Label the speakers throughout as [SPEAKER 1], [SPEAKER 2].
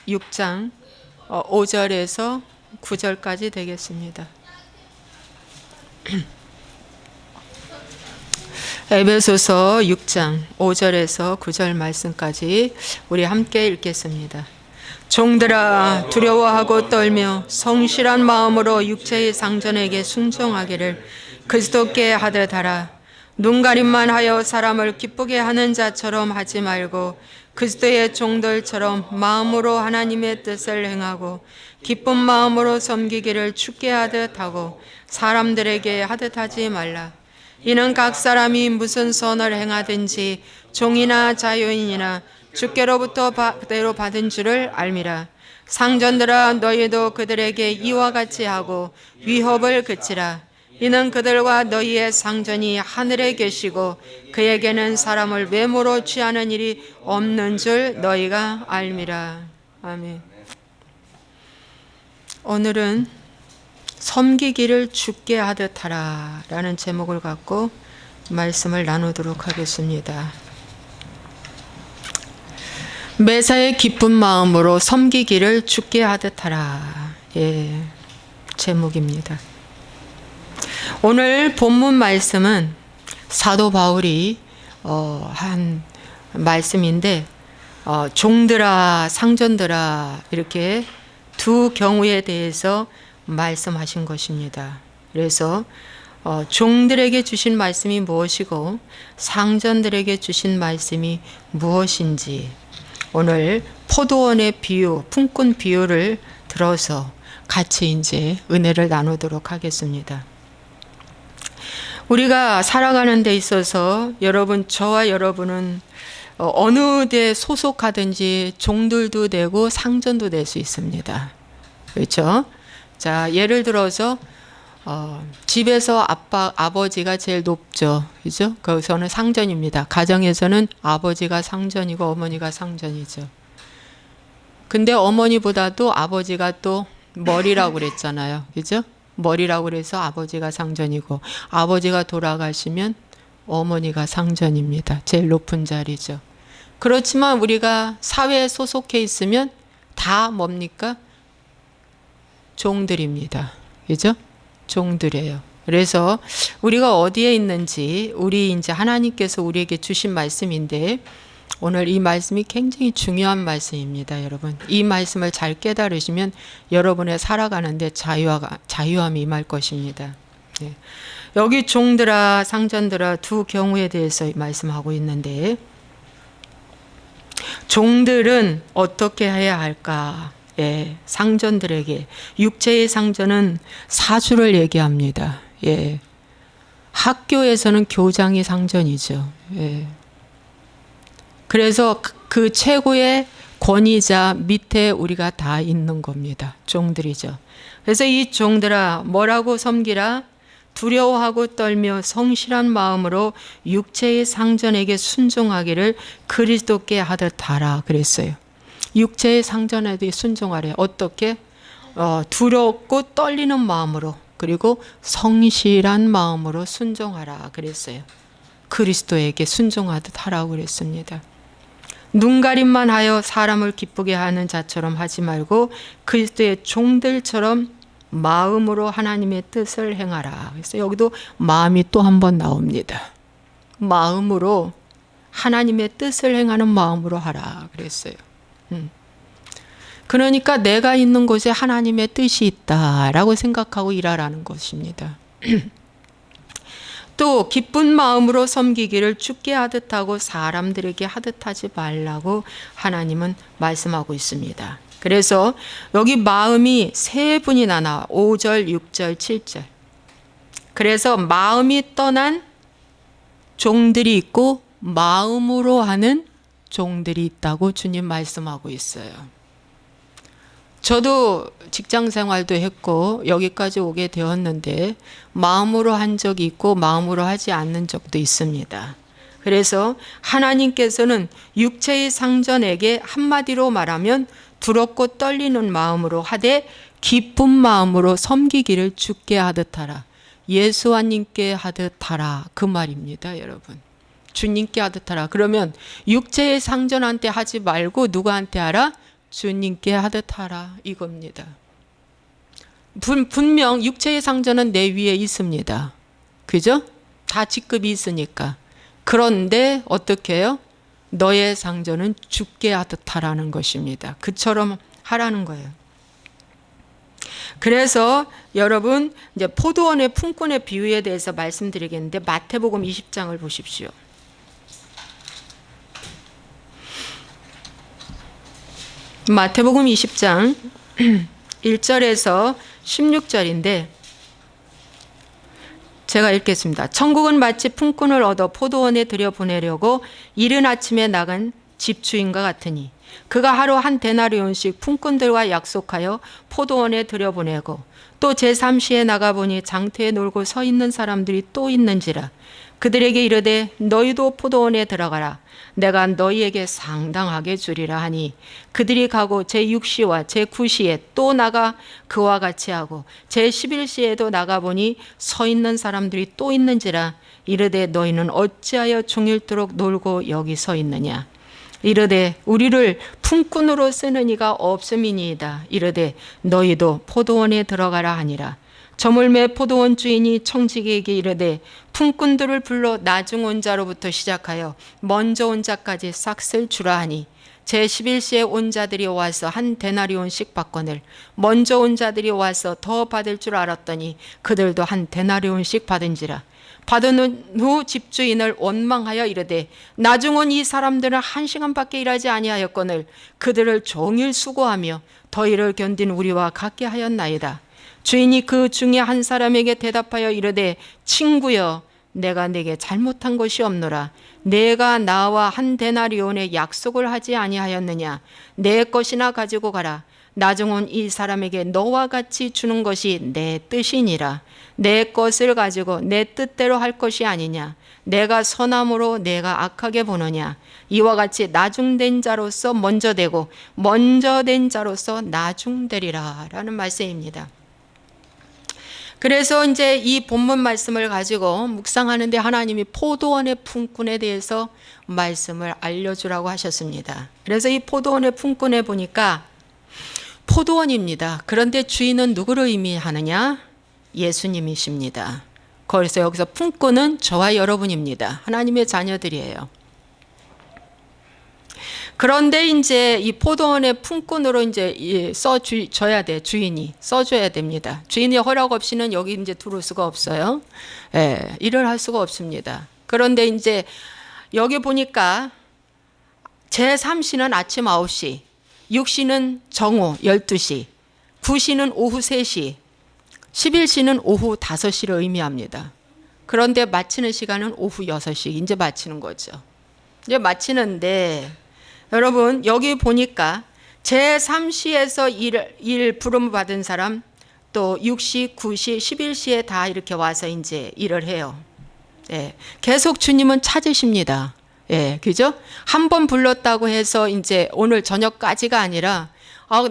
[SPEAKER 1] 6장 5절에서 9절까지 되겠습니다. 에베소서 6장 5절에서 9절 말씀까지 우리 함께 읽겠습니다. 종들아, 두려워하고 떨며 성실한 마음으로 육체의 상전에게 순종하기를 그리스도께 하듯 하라. 눈가림만 하여 사람을 기쁘게 하는 자처럼 하지 말고 그리스도의 종들처럼 마음으로 하나님의 뜻을 행하고 기쁜 마음으로 섬기기를 주께 하듯 하고 사람들에게 하듯 하지 말라. 이는 각 사람이 무슨 선을 행하든지 종이나 자유인이나 주께로부터 그대로 받은 줄을 알미라. 상전들아, 너희도 그들에게 이와 같이 하고 위협을 그치라. 이는 그들과 너희의 상전이 하늘에 계시고 그에게는 사람을 외모로 취하는 일이 없는 줄 너희가 알미라. 아멘. 오늘은 섬기기를 주께 하듯 하라 라는 제목을 갖고 말씀을 나누도록 하겠습니다. 매사에 기쁜 마음으로 섬기기를 주께 하듯 하라. 예, 제목입니다. 오늘 본문 말씀은 사도 바울이 한 말씀인데 종들아, 상전들아 이렇게 두 경우에 대해서 말씀하신 것입니다. 그래서 종들에게 주신 말씀이 무엇이고 상전들에게 주신 말씀이 무엇인지 오늘 포도원의 비유, 품꾼 비유를 들어서 같이 이제 은혜를 나누도록 하겠습니다. 우리가 살아가는 데 있어서 저와 여러분은 어느 데 소속하든지 종들도 되고 상전도 될 수 있습니다. 그렇죠? 자, 예를 들어서 집에서 아버지가 제일 높죠. 그죠? 거기서는 상전입니다. 가정에서는 아버지가 상전이고 어머니가 상전이죠. 근데 어머니보다도 아버지가 또 머리라고 그랬잖아요. 그죠? 머리라고 그래서 아버지가 상전이고 아버지가 돌아가시면 어머니가 상전입니다. 제일 높은 자리죠. 그렇지만 우리가 사회에 소속해 있으면 다 뭡니까? 종들입니다. 그죠? 종들이에요. 그래서 우리가 어디에 있는지 우리 이제 하나님께서 우리에게 주신 말씀인데 오늘 이 말씀이 굉장히 중요한 말씀입니다, 여러분. 이 말씀을 잘 깨달으시면 여러분의 살아가는데 자유함이 임할 것입니다. 네. 여기 종들아, 상전들아 두 경우에 대해서 말씀하고 있는데 종들은 어떻게 해야 할까? 예, 상전들에게 육체의 상전은 사주를 얘기합니다. 예, 학교에서는 교장이 상전이죠. 예. 그래서 그 최고의 권위자 밑에 우리가 다 있는 겁니다. 종들이죠. 그래서 이 종들아, 뭐라고 섬기라? 두려워하고 떨며 성실한 마음으로 육체의 상전에게 순종하기를 그리스도께 하듯 하라 그랬어요. 육체의 상전에게 순종하래. 어떻게? 두렵고 떨리는 마음으로 그리고 성실한 마음으로 순종하라 그랬어요. 그리스도에게 순종하듯 하라고 그랬습니다. 눈가림만 하여 사람을 기쁘게 하는 자처럼 하지 말고 그리스도의 종들처럼 마음으로 하나님의 뜻을 행하라. 그래서 여기도 마음이 또 한 번 나옵니다. 마음으로 하나님의 뜻을 행하는 마음으로 하라 그랬어요. 그러니까 내가 있는 곳에 하나님의 뜻이 있다라고 생각하고 일하라는 것입니다. 또 기쁜 마음으로 섬기기를 주께 하듯 하고 사람들에게 하듯 하지 말라고 하나님은 말씀하고 있습니다. 그래서 여기 마음이 세 분이나 나와 5절, 6절, 7절. 그래서 마음이 떠난 종들이 있고 마음으로 하는 종들이 있다고 주님 말씀하고 있어요. 저도 직장 생활도 했고 여기까지 오게 되었는데 마음으로 한 적이 있고 마음으로 하지 않는 적도 있습니다. 그래서 하나님께서는 육체의 상전에게 한마디로 말하면 두렵고 떨리는 마음으로 하되 기쁜 마음으로 섬기기를 주께 하듯 하라. 예수님께 하듯 하라 그 말입니다, 여러분. 주님께 하듯 하라. 그러면 육체의 상전한테 하지 말고 누구한테 하라? 주님께 하듯 하라 이겁니다. 분명 육체의 상전은 내 위에 있습니다. 그죠? 다 직급이 있으니까. 그런데 어떻게 해요? 너의 상전은 죽게 하듯 하라는 것입니다. 그처럼 하라는 거예요. 그래서 여러분 이제 포도원의 품꾼의 비유에 대해서 말씀드리겠는데 마태복음 20장을 보십시오. 마태복음 20장 1절에서 16절인데 제가 읽겠습니다. 천국은 마치 품꾼을 얻어 포도원에 들여보내려고 이른 아침에 나간 집주인과 같으니 그가 하루 한 데나리온씩 품꾼들과 약속하여 포도원에 들여보내고 또 제3시에 나가보니 장터에 놀고 서 있는 사람들이 또 있는지라 그들에게 이르되 너희도 포도원에 들어가라 내가 너희에게 상당하게 주리라 하니 그들이 가고 제6시와 제9시에 또 나가 그와 같이 하고 제11시에도 나가보니 서 있는 사람들이 또 있는지라 이르되 너희는 어찌하여 종일토록 놀고 여기 서 있느냐 이르되 우리를 품꾼으로 쓰는 이가 없음이니이다 이르되 너희도 포도원에 들어가라 하니라 저물매 포도원 주인이 청지기에게 이르되 품꾼들을 불러 나중 온 자로부터 시작하여 먼저 온 자까지 싹쓸 주라 하니 제11시에 온 자들이 와서 한 데나리온씩 받거늘 먼저 온 자들이 와서 더 받을 줄 알았더니 그들도 한 데나리온씩 받은지라 받은 후 집주인을 원망하여 이르되 나중 온 이 사람들은 1시간밖에 일하지 아니하였거늘 그들을 종일 수고하며 더위를 견딘 우리와 같게 하였나이다. 주인이 그 중에 한 사람에게 대답하여 이르되 친구여 내가 네게 잘못한 것이 없노라 내가 나와 한 데나리온의 약속을 하지 아니하였느냐 내 것이나 가지고 가라 나중 온 이 사람에게 너와 같이 주는 것이 내 뜻이니라 내 것을 가지고 내 뜻대로 할 것이 아니냐 내가 선함으로 내가 악하게 보느냐 이와 같이 나중된 자로서 먼저 되고 먼저 된 자로서 나중되리라 라는 말씀입니다. 그래서 이제 이 본문 말씀을 가지고 묵상하는데 하나님이 포도원의 품꾼에 대해서 말씀을 알려주라고 하셨습니다. 그래서 이 포도원의 품꾼에 보니까 포도원입니다. 그런데 주인은 누구를 의미하느냐? 예수님이십니다. 그래서 여기서 품꾼은 저와 여러분입니다. 하나님의 자녀들이에요. 그런데 이제 이 포도원의 품꾼으로 이제 써줘야 돼. 주인이 써줘야 됩니다. 주인이 허락 없이는 여기 이제 들어올 수가 없어요. 예, 일을 할 수가 없습니다. 그런데 이제 여기 보니까 제3시는 아침 9시, 6시는 정오 12시, 9시는 오후 3시, 11시는 오후 5시를 의미합니다. 그런데 마치는 시간은 오후 6시 이제 마치는 거죠. 이제 마치는데 여러분 여기 보니까 제3시에서 일 부름을 받은 사람 또 6시, 9시, 11시에 다 이렇게 와서 이제 일을 해요. 예, 계속 주님은 찾으십니다. 예, 그죠? 한 번 불렀다고 해서 이제 오늘 저녁까지가 아니라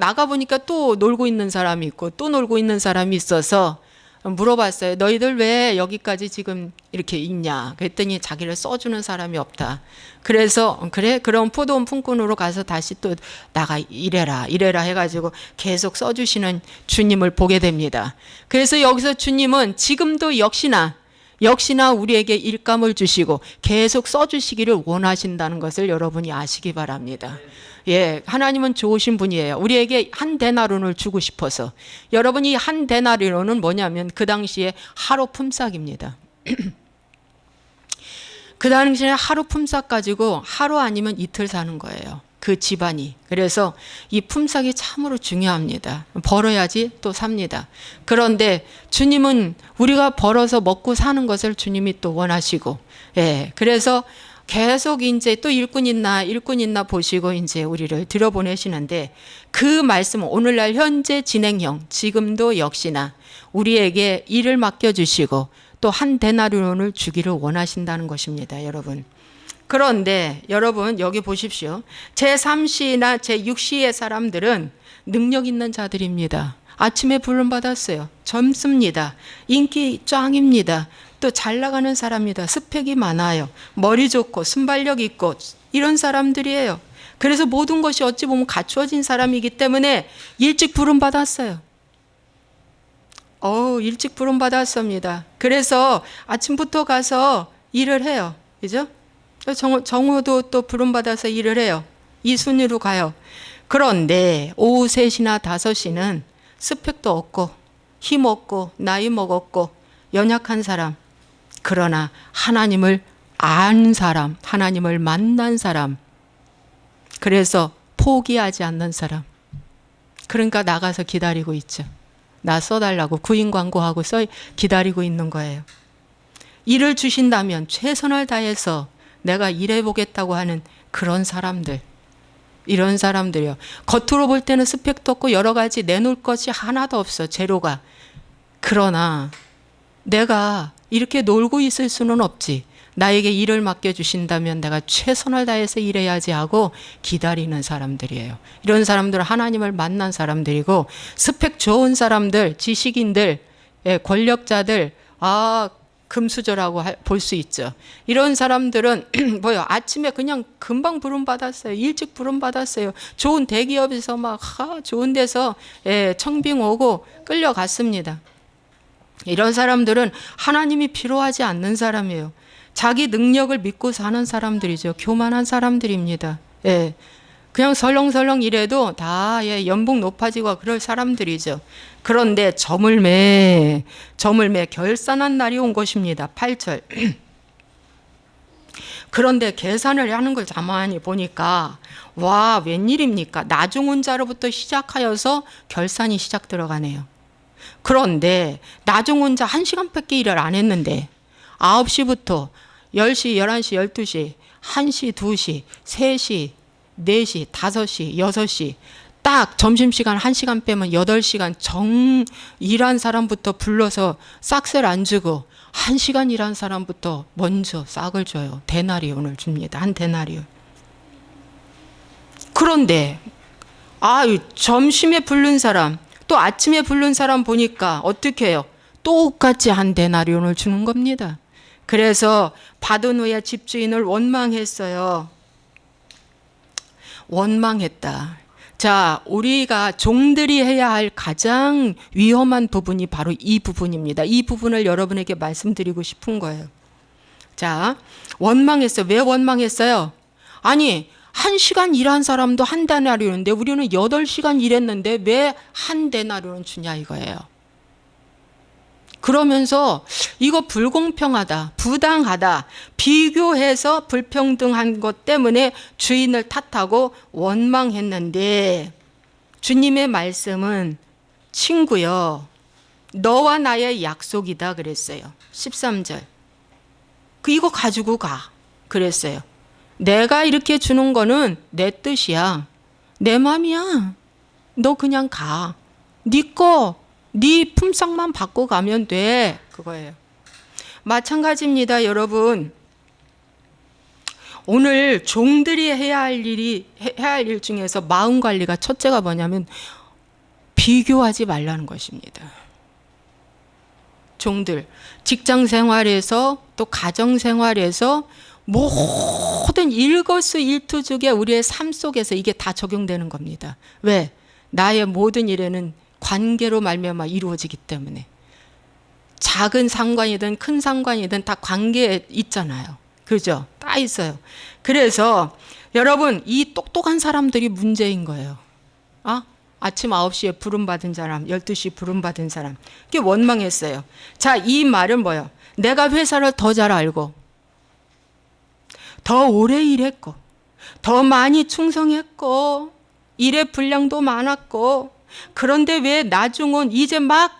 [SPEAKER 1] 나가보니까 또 놀고 있는 사람이 있고 또 놀고 있는 사람이 있어서 물어봤어요. 너희들 왜 여기까지 지금 이렇게 있냐? 그랬더니 자기를 써주는 사람이 없다. 그래서 그래? 그럼 포도원 품꾼으로 가서 다시 또 나가 일해라 해가지고 계속 써주시는 주님을 보게 됩니다. 그래서 여기서 주님은 지금도 역시나 우리에게 일감을 주시고 계속 써주시기를 원하신다는 것을 여러분이 아시기 바랍니다. 예, 하나님은 좋으신 분이에요. 우리에게 한 데나리온을 주고 싶어서. 여러분이 한 데나리온은 뭐냐면 그 당시에 하루 품삯입니다. 그 당시에 하루 품삯 가지고 하루 아니면 이틀 사는 거예요. 그 집안이. 그래서 이 품삯이 참으로 중요합니다. 벌어야지 또 삽니다. 그런데 주님은 우리가 벌어서 먹고 사는 것을 주님이 또 원하시고, 예, 그래서 계속 이제 또 일꾼 있나 보시고 이제 우리를 들여보내시는데 그 말씀은 오늘날 현재 진행형 지금도 역시나 우리에게 일을 맡겨주시고 또 한 데나리온을 주기를 원하신다는 것입니다, 여러분. 그런데 여러분 여기 보십시오. 제3시나 제6시의 사람들은 능력 있는 자들입니다. 아침에 부름 받았어요. 젊습니다. 인기 짱입니다. 또 잘 나가는 사람이다. 스펙이 많아요. 머리 좋고 순발력 있고 이런 사람들이에요. 그래서 모든 것이 어찌 보면 갖추어진 사람이기 때문에 일찍 부름받았어요. 일찍 부름받았습니다. 그래서 아침부터 가서 일을 해요. 그죠? 정호도 또 부름받아서 일을 해요. 이 순위로 가요. 그런데 오후 3시나 5시는 스펙도 없고 힘 없고 나이 먹었고 연약한 사람, 그러나 하나님을 안 사람, 하나님을 만난 사람, 그래서 포기하지 않는 사람, 그러니까 나가서 기다리고 있죠. 나 써달라고 구인 광고하고 기다리고 있는 거예요. 일을 주신다면 최선을 다해서 내가 일해보겠다고 하는 그런 사람들, 이런 사람들이요. 겉으로 볼 때는 스펙도 없고 여러 가지 내놓을 것이 하나도 없어, 재료가. 그러나 내가 이렇게 놀고 있을 수는 없지. 나에게 일을 맡겨주신다면 내가 최선을 다해서 일해야지 하고 기다리는 사람들이에요. 이런 사람들은 하나님을 만난 사람들이고, 스펙 좋은 사람들, 지식인들, 권력자들, 금수저라고 볼 수 있죠. 이런 사람들은 뭐요? 아침에 그냥 금방 부름받았어요. 일찍 부름받았어요. 좋은 대기업에서 막 좋은 데서 청빙 오고 끌려갔습니다. 이런 사람들은 하나님이 필요하지 않는 사람이에요. 자기 능력을 믿고 사는 사람들이죠. 교만한 사람들입니다. 그냥 설렁설렁 일해도 다 연봉 높아지고 그럴 사람들이죠. 그런데 저물매 결산한 날이 온 것입니다. 8절. 그런데 계산을 하는 걸 가만히 보니까 와, 웬일입니까? 나중은 자로부터 시작하여서 결산이 시작 들어가네요. 그런데 나중은 자 1시간밖에 일을 안 했는데 9시부터 10시, 11시, 12시, 1시, 2시, 3시, 4시, 5시, 6시, 딱 점심시간 1시간 빼면 8시간 정 일한 사람부터 불러서 싹을 안 주고 1시간 일한 사람부터 먼저 싹을 줘요. 데나리온을 줍니다. 한 데나리온. 그런데 점심에 부른 사람 또 아침에 부른 사람 보니까 어떻게 해요? 똑같이 한 데나리온을 주는 겁니다. 그래서 받은 후에 집주인을 원망했어요. 원망했다. 자, 우리가 종들이 해야 할 가장 위험한 부분이 바로 이 부분입니다. 이 부분을 여러분에게 말씀드리고 싶은 거예요. 자, 원망했어요. 왜 원망했어요? 아니, 1시간 일한 사람도 한 데나리온인데 우리는 8시간 일했는데 왜 한 데나리온 주냐 이거예요. 그러면서 이거 불공평하다, 부당하다, 비교해서 불평등한 것 때문에 주인을 탓하고 원망했는데, 주님의 말씀은 친구여, 너와 나의 약속이다 그랬어요. 13절. 이거 가지고 가 그랬어요. 내가 이렇게 주는 거는 내 뜻이야. 내 맘이야. 너 그냥 가. 네 거, 네 품삯만 받고 가면 돼. 그거예요. 마찬가지입니다, 여러분. 오늘 종들이 해야 할 일 중에서 마음 관리가 첫째가 뭐냐면 비교하지 말라는 것입니다. 종들, 직장 생활에서 또 가정 생활에서 모든 일거수일투족에 우리의 삶 속에서 이게 다 적용되는 겁니다. 왜? 나의 모든 일에는 관계로 말미암아 이루어지기 때문에. 작은 상관이든 큰 상관이든 다 관계에 있잖아요. 그죠? 다 있어요. 그래서 여러분, 이 똑똑한 사람들이 문제인 거예요. 아침 9시에 부름받은 사람, 12시 부름받은 사람. 그게 원망했어요. 자, 이 말은 뭐예요? 내가 회사를 더 잘 알고 더 오래 일했고 더 많이 충성했고 일의 분량도 많았고, 그런데 왜 나중은 이제 막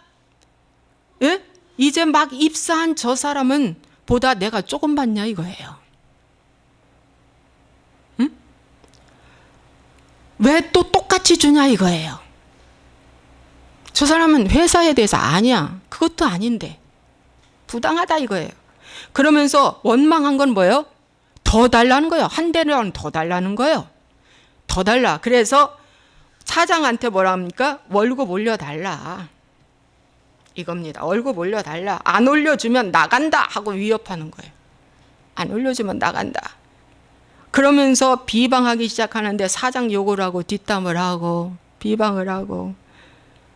[SPEAKER 1] 입사한 저 사람은 보다 내가 조금 받냐 이거예요. 응? 왜 또 똑같이 주냐 이거예요. 저 사람은 회사에 대해서 아니야. 그것도 아닌데 부당하다 이거예요. 그러면서 원망한 건 뭐예요? 더 달라는 거예요. 한 대는 더 달라는 거예요. 더 달라. 그래서 사장한테 뭐라 합니까? 월급 올려달라. 이겁니다. 월급 올려달라. 안 올려주면 나간다 하고 위협하는 거예요. 안 올려주면 나간다. 그러면서 비방하기 시작하는데 사장 욕을 하고 뒷담을 하고 비방을 하고.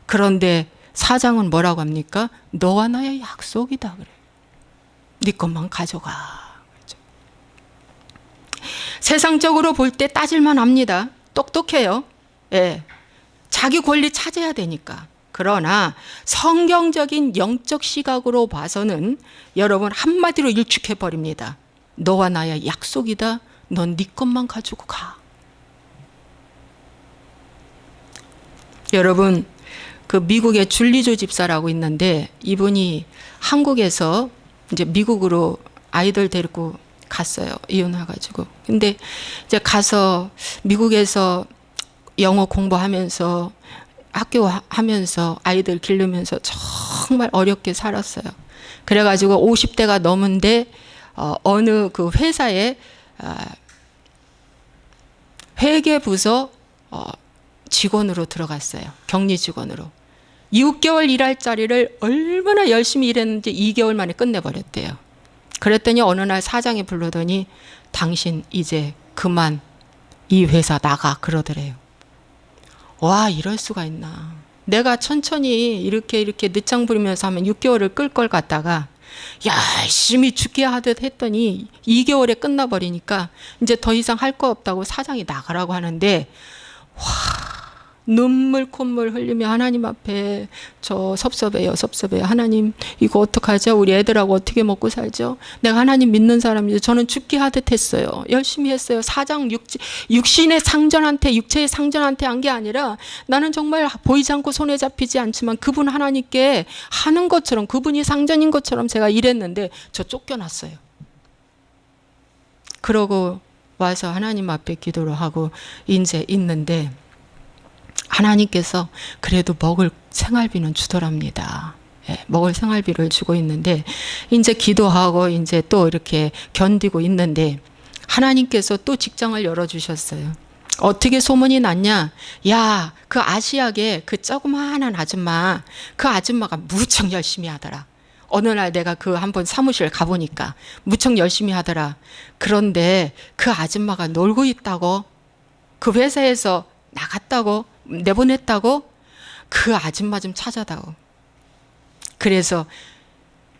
[SPEAKER 1] 그런데 사장은 뭐라고 합니까? 너와 나의 약속이다 그래. 네 것만 가져가. 그렇죠? 세상적으로 볼 때 따질만 합니다. 똑똑해요. 예. 자기 권리 찾아야 되니까. 그러나 성경적인 영적 시각으로 봐서는 여러분 한마디로 일축해 버립니다. 너와 나의 약속이다. 넌 네 것만 가지고 가. 여러분, 그 미국의 줄리조 집사라고 있는데 이분이 한국에서 이제 미국으로 아이들 데리고 갔어요. 이혼해가지고. 근데 이제 가서 미국에서 영어 공부하면서 학교 하면서 아이들 기르면서 정말 어렵게 살았어요. 그래가지고 50대가 넘은데 어느 그 회사에 회계부서 직원으로 들어갔어요. 격리 직원으로. 6개월 일할 자리를 얼마나 열심히 일했는지 2개월 만에 끝내버렸대요. 그랬더니 어느 날 사장이 부르더니 당신 이제 그만 이 회사 나가 그러더래요. 와, 이럴 수가 있나. 내가 천천히 이렇게 늦장 부리면서 하면 6개월을 끌 걸 갖다가 열심히 죽게 하듯 했더니 2개월에 끝나버리니까 이제 더 이상 할 거 없다고 사장이 나가라고 하는데, 와, 눈물 콧물 흘리며 하나님 앞에 저 섭섭해요. 하나님 이거 어떡하죠? 우리 애들하고 어떻게 먹고 살죠? 내가 하나님 믿는 사람인데 저는 죽게 하듯 했어요. 열심히 했어요. 사장 육신의 상전한테, 육체의 상전한테 한 게 아니라 나는 정말 보이지 않고 손에 잡히지 않지만 그분 하나님께 하는 것처럼, 그분이 상전인 것처럼 제가 일했는데 저 쫓겨났어요. 그러고 와서 하나님 앞에 기도를 하고 이제 있는데 하나님께서 그래도 먹을 생활비는 주더랍니다. 예, 먹을 생활비를 주고 있는데 이제 기도하고 이제 또 이렇게 견디고 있는데 하나님께서 또 직장을 열어주셨어요. 어떻게 소문이 났냐? 야, 그 아시아계 그 조그마한 아줌마, 그 아줌마가 무척 열심히 하더라. 어느 날 내가 그 한번 사무실 가보니까 무척 열심히 하더라. 그런데 그 아줌마가 놀고 있다고, 그 회사에서 나갔다고, 내보냈다고, 그 아줌마 좀 찾아다오. 그래서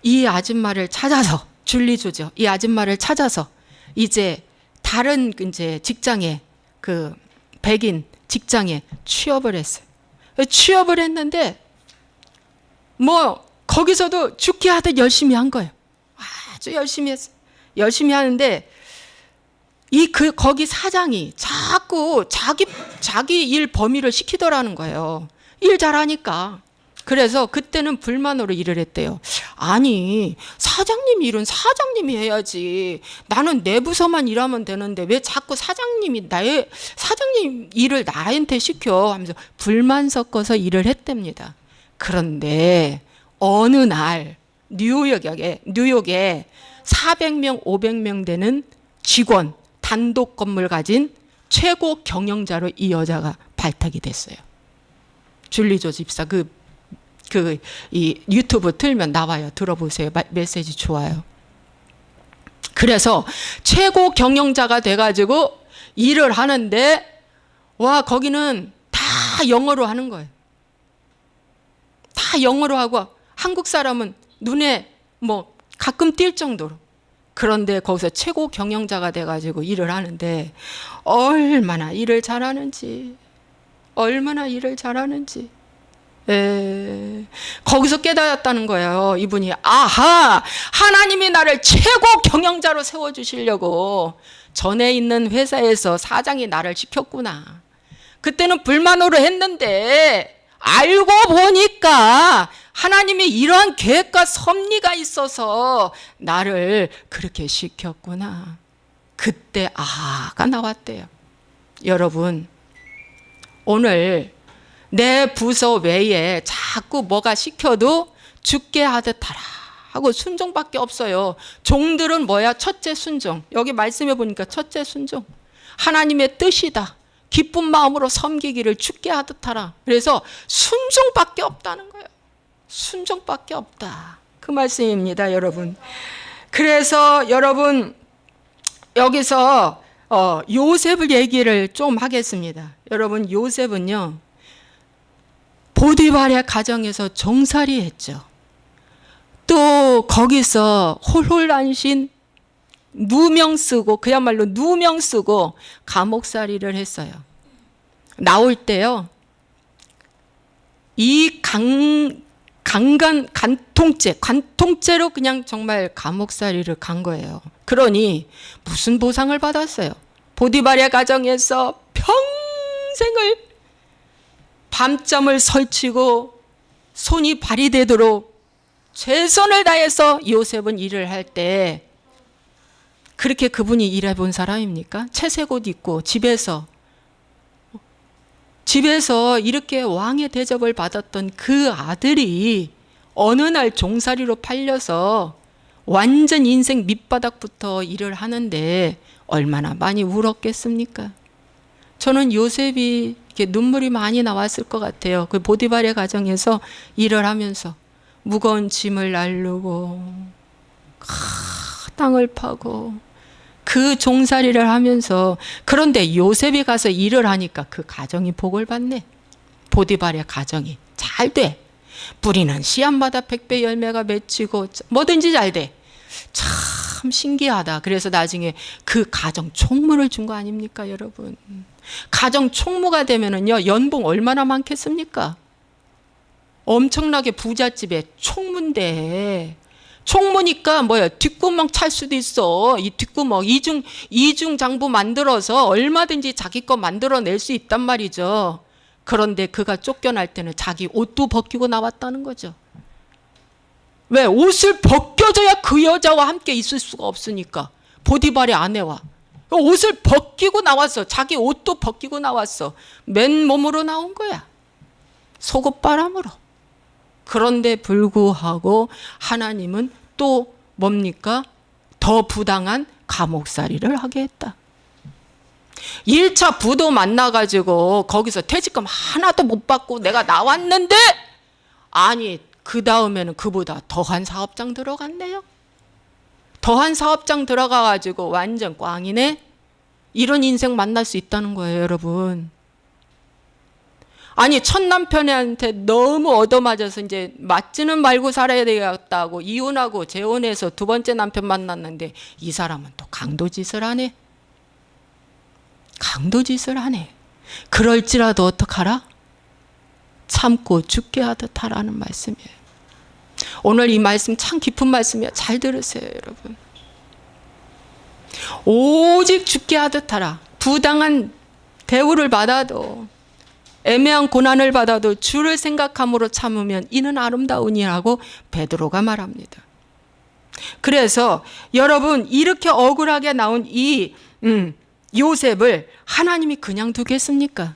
[SPEAKER 1] 이 아줌마를 찾아서, 줄리조죠. 이 아줌마를 찾아서 이제 다른 이제 직장에, 그 백인 직장에 취업을 했어요. 취업을 했는데 뭐 거기서도 죽게 하듯 열심히 한 거예요. 아주 열심히 했어요. 열심히 하는데 거기 사장이 자꾸 자기 일 범위를 시키더라는 거예요. 일 잘하니까. 그래서 그때는 불만으로 일을 했대요. 아니, 사장님 일은 사장님이 해야지. 나는 내 부서만 일하면 되는데 왜 자꾸 사장님 일을 나한테 시켜? 하면서 불만 섞어서 일을 했답니다. 그런데 어느 날 뉴욕에 400명, 500명 되는 직원, 단독 건물 가진 최고 경영자로 이 여자가 발탁이 됐어요. 줄리조 집사 이 유튜브 틀면 나와요. 들어보세요. 메시지 좋아요. 그래서 최고 경영자가 돼가지고 일을 하는데, 와, 거기는 다 영어로 하는 거예요. 다 영어로 하고 한국 사람은 눈에 뭐 가끔 띌 정도로. 그런데 거기서 최고 경영자가 돼가지고 일을 하는데 얼마나 일을 잘하는지. 거기서 깨달았다는 거예요. 이분이, 아하, 하나님이 나를 최고 경영자로 세워주시려고 전에 있는 회사에서 사장이 나를 시켰구나. 그때는 불만으로 했는데 알고 보니까 하나님이 이러한 계획과 섭리가 있어서 나를 그렇게 시켰구나. 그때 아가 나왔대요. 여러분, 오늘 내 부서 외에 자꾸 뭐가 시켜도 죽게 하듯 하라 하고 순종밖에 없어요. 종들은 뭐야? 첫째 순종. 여기 말씀해 보니까 첫째 순종. 하나님의 뜻이다. 기쁜 마음으로 섬기기를 죽게 하듯 하라. 그래서 순종밖에 없다는 거예요. 순종밖에 없다. 그 말씀입니다, 여러분. 그래서 여러분, 여기서 요셉을 얘기를 좀 하겠습니다. 여러분, 요셉은요, 보디발의 가정에서 종살이 했죠. 또 거기서 홀홀안신 누명 쓰고, 그야말로 누명 쓰고 감옥살이를 했어요. 나올 때요, 이 관통죄로 그냥 정말 감옥살이를 간 거예요. 그러니 무슨 보상을 받았어요? 보디발의 가정에서 평생을 밤잠을 설치고 손이 발이 되도록 최선을 다해서 요셉은 일을 할 때, 그렇게 그분이 일해본 사람입니까? 채색 옷 입고 집에서 이렇게 왕의 대접을 받았던 그 아들이 어느 날 종살이로 팔려서 완전 인생 밑바닥부터 일을 하는데 얼마나 많이 울었겠습니까? 저는 요셉이 이렇게 눈물이 많이 나왔을 것 같아요. 그 보디발의 가정에서 일을 하면서 무거운 짐을 나르고 땅을 파고 그 종살이를 하면서, 그런데 요셉이 가서 일을 하니까 그 가정이 복을 받네. 보디발의 가정이 잘 돼. 뿌리는 씨앗마다 100배 열매가 맺히고 뭐든지 잘 돼. 참 신기하다. 그래서 나중에 그 가정 총무를 준 거 아닙니까, 여러분? 가정 총무가 되면은요, 연봉 얼마나 많겠습니까? 엄청나게 부잣집에 총무인데, 총무니까 뭐야, 뒷구멍 찰 수도 있어. 이 뒷구멍 이중 장부 만들어서 얼마든지 자기 거 만들어낼 수 있단 말이죠. 그런데 그가 쫓겨날 때는 자기 옷도 벗기고 나왔다는 거죠. 왜? 옷을 벗겨줘야 그 여자와 함께 있을 수가 없으니까. 보디발의 아내와 옷을 벗기고 나왔어. 자기 옷도 벗기고 나왔어. 맨몸으로 나온 거야, 속옷바람으로. 그런데 불구하고 하나님은 또 뭡니까? 더 부당한 감옥살이를 하게 했다. 1차 부도 만나가지고 거기서 퇴직금 하나도 못 받고 내가 나왔는데, 아니 그 다음에는 그보다 더한 사업장 들어갔네요. 더한 사업장 들어가가지고 완전 꽝이네. 이런 인생 만날 수 있다는 거예요, 여러분. 아니 첫 남편한테 너무 얻어맞아서 이제 맞지는 말고 살아야 되겠다고 이혼하고 재혼해서 두 번째 남편 만났는데, 이 사람은 또 강도짓을 하네. 강도짓을 하네. 그럴지라도 어떡하라? 참고 죽게 하듯 하라는 말씀이에요. 오늘 이 말씀 참 깊은 말씀이에요. 잘 들으세요, 여러분. 오직 죽게 하듯 하라. 부당한 대우를 받아도, 애매한 고난을 받아도 주를 생각함으로 참으면 이는 아름다우니라고 베드로가 말합니다. 그래서 여러분, 이렇게 억울하게 나온 이 요셉을 하나님이 그냥 두겠습니까?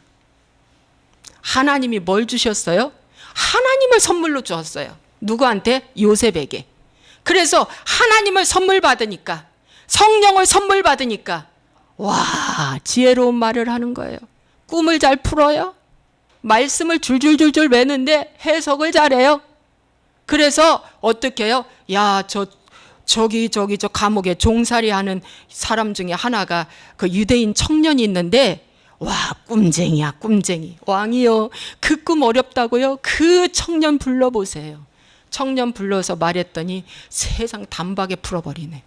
[SPEAKER 1] 하나님이 뭘 주셨어요? 하나님을 선물로 주었어요. 누구한테? 요셉에게. 그래서 하나님을 선물 받으니까, 성령을 선물 받으니까 와, 지혜로운 말을 하는 거예요. 꿈을 잘 풀어요. 말씀을 줄줄줄줄 매는데 해석을 잘해요. 그래서 어떻게 해요? 야, 저 감옥에 종살이하는 사람 중에 하나가 그 유대인 청년이 있는데, 와, 꿈쟁이야, 꿈쟁이. 왕이요, 그 꿈 어렵다고요? 그 청년 불러보세요. 청년 불러서 말했더니 세상 단박에 풀어버리네.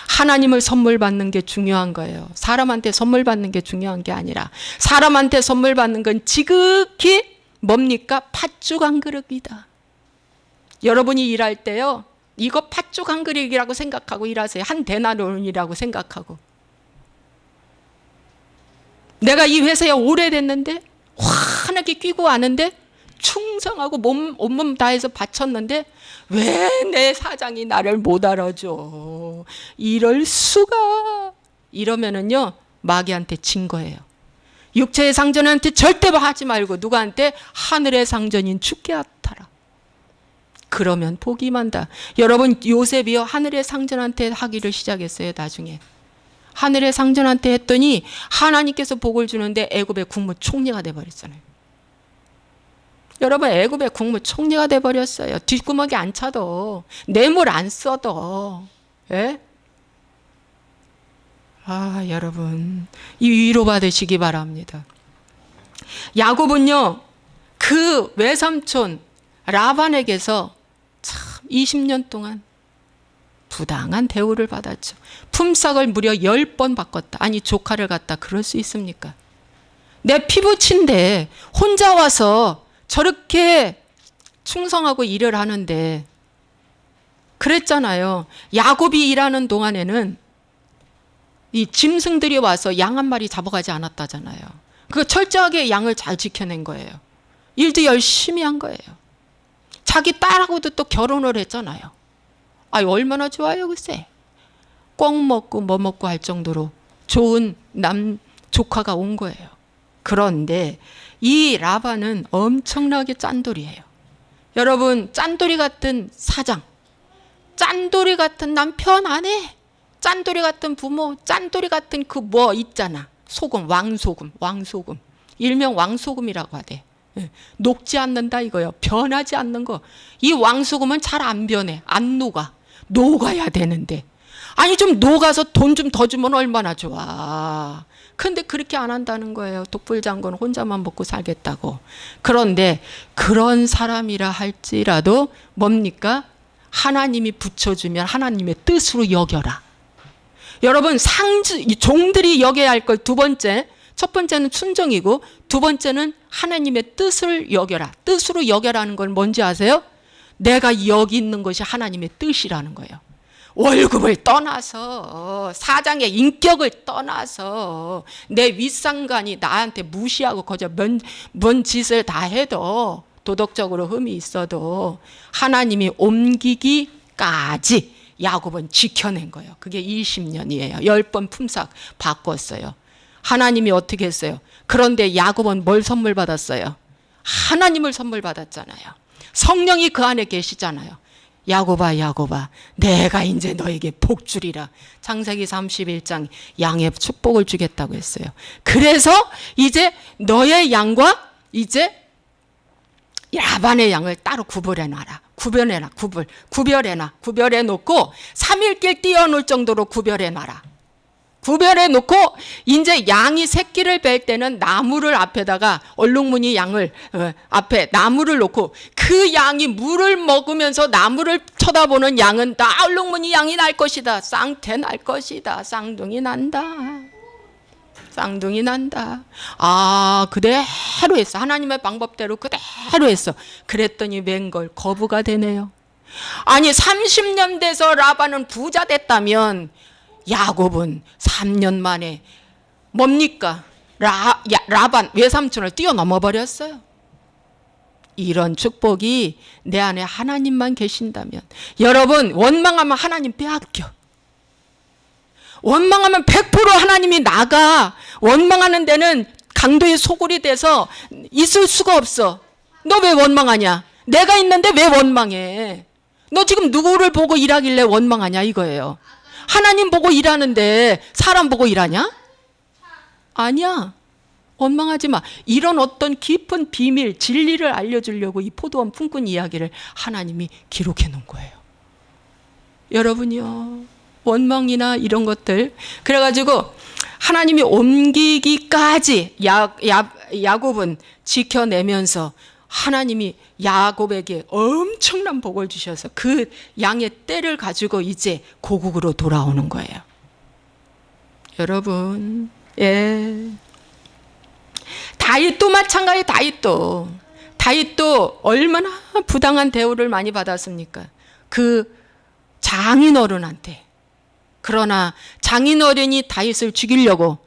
[SPEAKER 1] 하나님을 선물 받는 게 중요한 거예요. 사람한테 선물 받는 게 중요한 게 아니라, 사람한테 선물 받는 건 지극히 뭡니까? 팥죽 한 그릇이다. 여러분이 일할 때요, 이거 팥죽 한 그릇이라고 생각하고 일하세요. 한 데나리온이라고 생각하고. 내가 이 회사에 오래됐는데, 환하게 끼고 와는데, 충성하고 온몸 다해서 바쳤는데 왜 내 사장이 나를 못 알아줘? 이럴 수가. 이러면은요, 마귀한테 진 거예요. 육체의 상전한테 절대 하지 말고 누구한테? 하늘의 상전인 주께 하라. 그러면 복이 많다. 여러분, 요셉이요, 하늘의 상전한테 하기를 시작했어요. 나중에 하늘의 상전한테 했더니 하나님께서 복을 주는데 애굽의 국무총리가 돼버렸잖아요. 여러분, 애굽의 국무총리가 돼버렸어요. 뒷구멍이 안 차도, 뇌물 안 써도. 예? 여러분, 이 위로 받으시기 바랍니다. 야곱은요, 그 외삼촌 라반에게서 참 20년 동안 부당한 대우를 받았죠. 품삯을 무려 10번 바꿨다. 아니, 조카를 갖다 그럴 수 있습니까? 내 피부친데 혼자 와서 저렇게 충성하고 일을 하는데, 그랬잖아요. 야곱이 일하는 동안에는 이 짐승들이 와서 양 한 마리 잡아가지 않았다잖아요. 그 철저하게 양을 잘 지켜낸 거예요. 일도 열심히 한 거예요. 자기 딸하고도 또 결혼을 했잖아요. 얼마나 좋아요, 글쎄. 꼭 먹고 뭐 먹고 할 정도로 좋은 조카가 온 거예요. 그런데 이 라반은 엄청나게 짠돌이에요. 여러분, 짠돌이 같은 사장, 짠돌이 같은 남편, 아내, 짠돌이 같은 부모, 짠돌이 같은 그 뭐 있잖아. 소금, 왕소금. 일명 왕소금이라고 하대. 녹지 않는다 이거요. 변하지 않는 거. 이 왕소금은 잘 안 변해. 안 녹아. 녹아야 되는데. 아니, 좀 녹아서 돈 좀 더 주면 얼마나 좋아. 근데 그렇게 안 한다는 거예요. 독불장군 혼자만 먹고 살겠다고. 그런데 그런 사람이라 할지라도 뭡니까? 하나님이 붙여주면 하나님의 뜻으로 여겨라. 여러분, 종들이 여겨야 할 걸 두 번째, 첫 번째는 순종이고 두 번째는 하나님의 뜻을 여겨라. 뜻으로 여겨라는 건 뭔지 아세요? 내가 여기 있는 것이 하나님의 뜻이라는 거예요. 월급을 떠나서, 사장의 인격을 떠나서, 내 윗상관이 나한테 무시하고 거저 뭔 짓을 다 해도, 도덕적으로 흠이 있어도 하나님이 옮기기까지 야곱은 지켜낸 거예요. 그게 20년이에요. 10번 품삯 바꿨어요. 하나님이 어떻게 했어요? 그런데 야곱은 뭘 선물 받았어요? 하나님을 선물 받았잖아요. 성령이 그 안에 계시잖아요. 야곱아, 야곱아, 내가 이제 너에게 복 주리라. 창세기 31장 양의 축복을 주겠다고 했어요. 그래서 이제 너의 양과 이제 라반의 양을 따로 구별해놔라. 구별해 놓고 3일길 띄워놓을 정도로 구별해놔라. 구별해 놓고 이제 양이 새끼를 뵐 때는 나무를 앞에다가 얼룩무늬 양을 앞에 나무를 놓고 그 양이 물을 먹으면서 나무를 쳐다보는 양은 나 얼룩무늬 양이 날 것이다. 쌍태 날 것이다. 쌍둥이 난다. 그대로 했어. 하나님의 방법대로 그대로 했어. 그랬더니 맹걸 거부가 되네요. 아니, 30년 돼서 라반은 부자 됐다면 야곱은 3년 만에 뭡니까? 라반 외삼촌을 뛰어넘어 버렸어요. 이런 축복이 내 안에 하나님만 계신다면, 여러분, 원망하면 하나님 빼앗겨. 원망하면 100% 하나님이 나가. 원망하는 데는 강도의 소굴이 돼서 있을 수가 없어. 너 왜 원망하냐? 내가 있는데 왜 원망해? 너 지금 누구를 보고 일하길래 원망하냐 이거예요. 하나님 보고 일하는데 사람 보고 일하냐? 아니야. 원망하지 마. 이런 어떤 깊은 비밀, 진리를 알려주려고 이 포도원 품꾼 이야기를 하나님이 기록해 놓은 거예요. 여러분이요, 원망이나 이런 것들, 그래가지고 하나님이 옮기기까지 야곱은 지켜내면서 하나님이 야곱에게 엄청난 복을 주셔서 그 양의 떼를 가지고 이제 고국으로 돌아오는 거예요. 여러분, 다윗도 마찬가지. 다윗도 얼마나 부당한 대우를 많이 받았습니까? 그 장인어른한테. 그러나 장인어른이 다윗을 죽이려고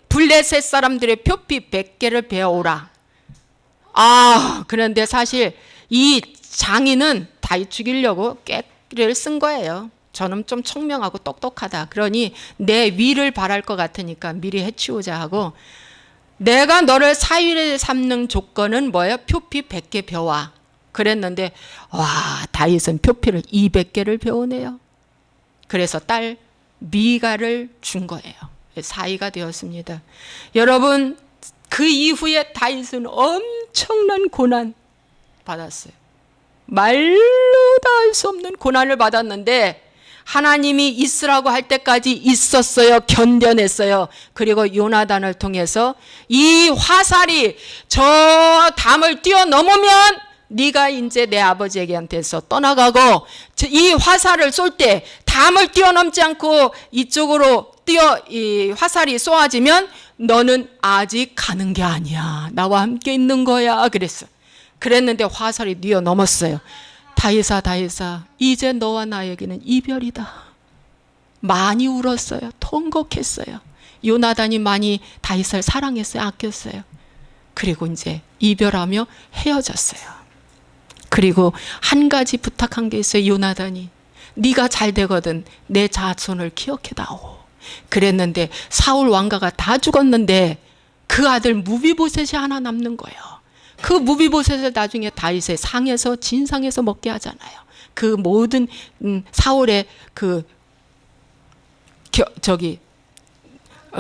[SPEAKER 1] 블레셋 사람들의 표피 100개를 베어오라. 그런데 사실 이 장인은 다윗 죽이려고 깨를 쓴 거예요. 저는 좀 청명하고 똑똑하다. 그러니 내 위를 바랄 것 같으니까 미리 해치우자 하고, 내가 너를 사위를 삼는 조건은 뭐예요? 표피 100개 벼와. 그랬는데 다윗은 표피를 200개를 배우네요. 그래서 딸 미가를 준 거예요. 사위가 되었습니다. 여러분, 그 이후에 다윗은 엄청난 고난 받았어요. 말로 다 할 수 없는 고난을 받았는데 하나님이 있으라고 할 때까지 있었어요. 견뎌냈어요. 그리고 요나단을 통해서 이 화살이 저 담을 뛰어넘으면 네가 이제 내 아버지에게한테서 떠나가고, 이 화살을 쏠 때 담을 뛰어넘지 않고 이쪽으로 이 화살이 쏘아지면 너는 아직 가는 게 아니야. 나와 함께 있는 거야. 그랬어. 그랬는데 화살이 뛰어넘었어요. 다윗아, 이제 너와 나에게는 이별이다. 많이 울었어요. 통곡했어요. 요나단이 많이 다윗을 사랑했어요. 아꼈어요. 그리고 이제 이별하며 헤어졌어요. 그리고 한 가지 부탁한 게 있어요. 요나단이, 네가 잘 되거든 내 자손을 기억해다오. 그랬는데 사울 왕가가 다 죽었는데 그 아들 무비보셋이 하나 남는 거예요. 그 무비보셋을 나중에 다윗의 상에서 진상에서 먹게 하잖아요. 그 모든 사울의 그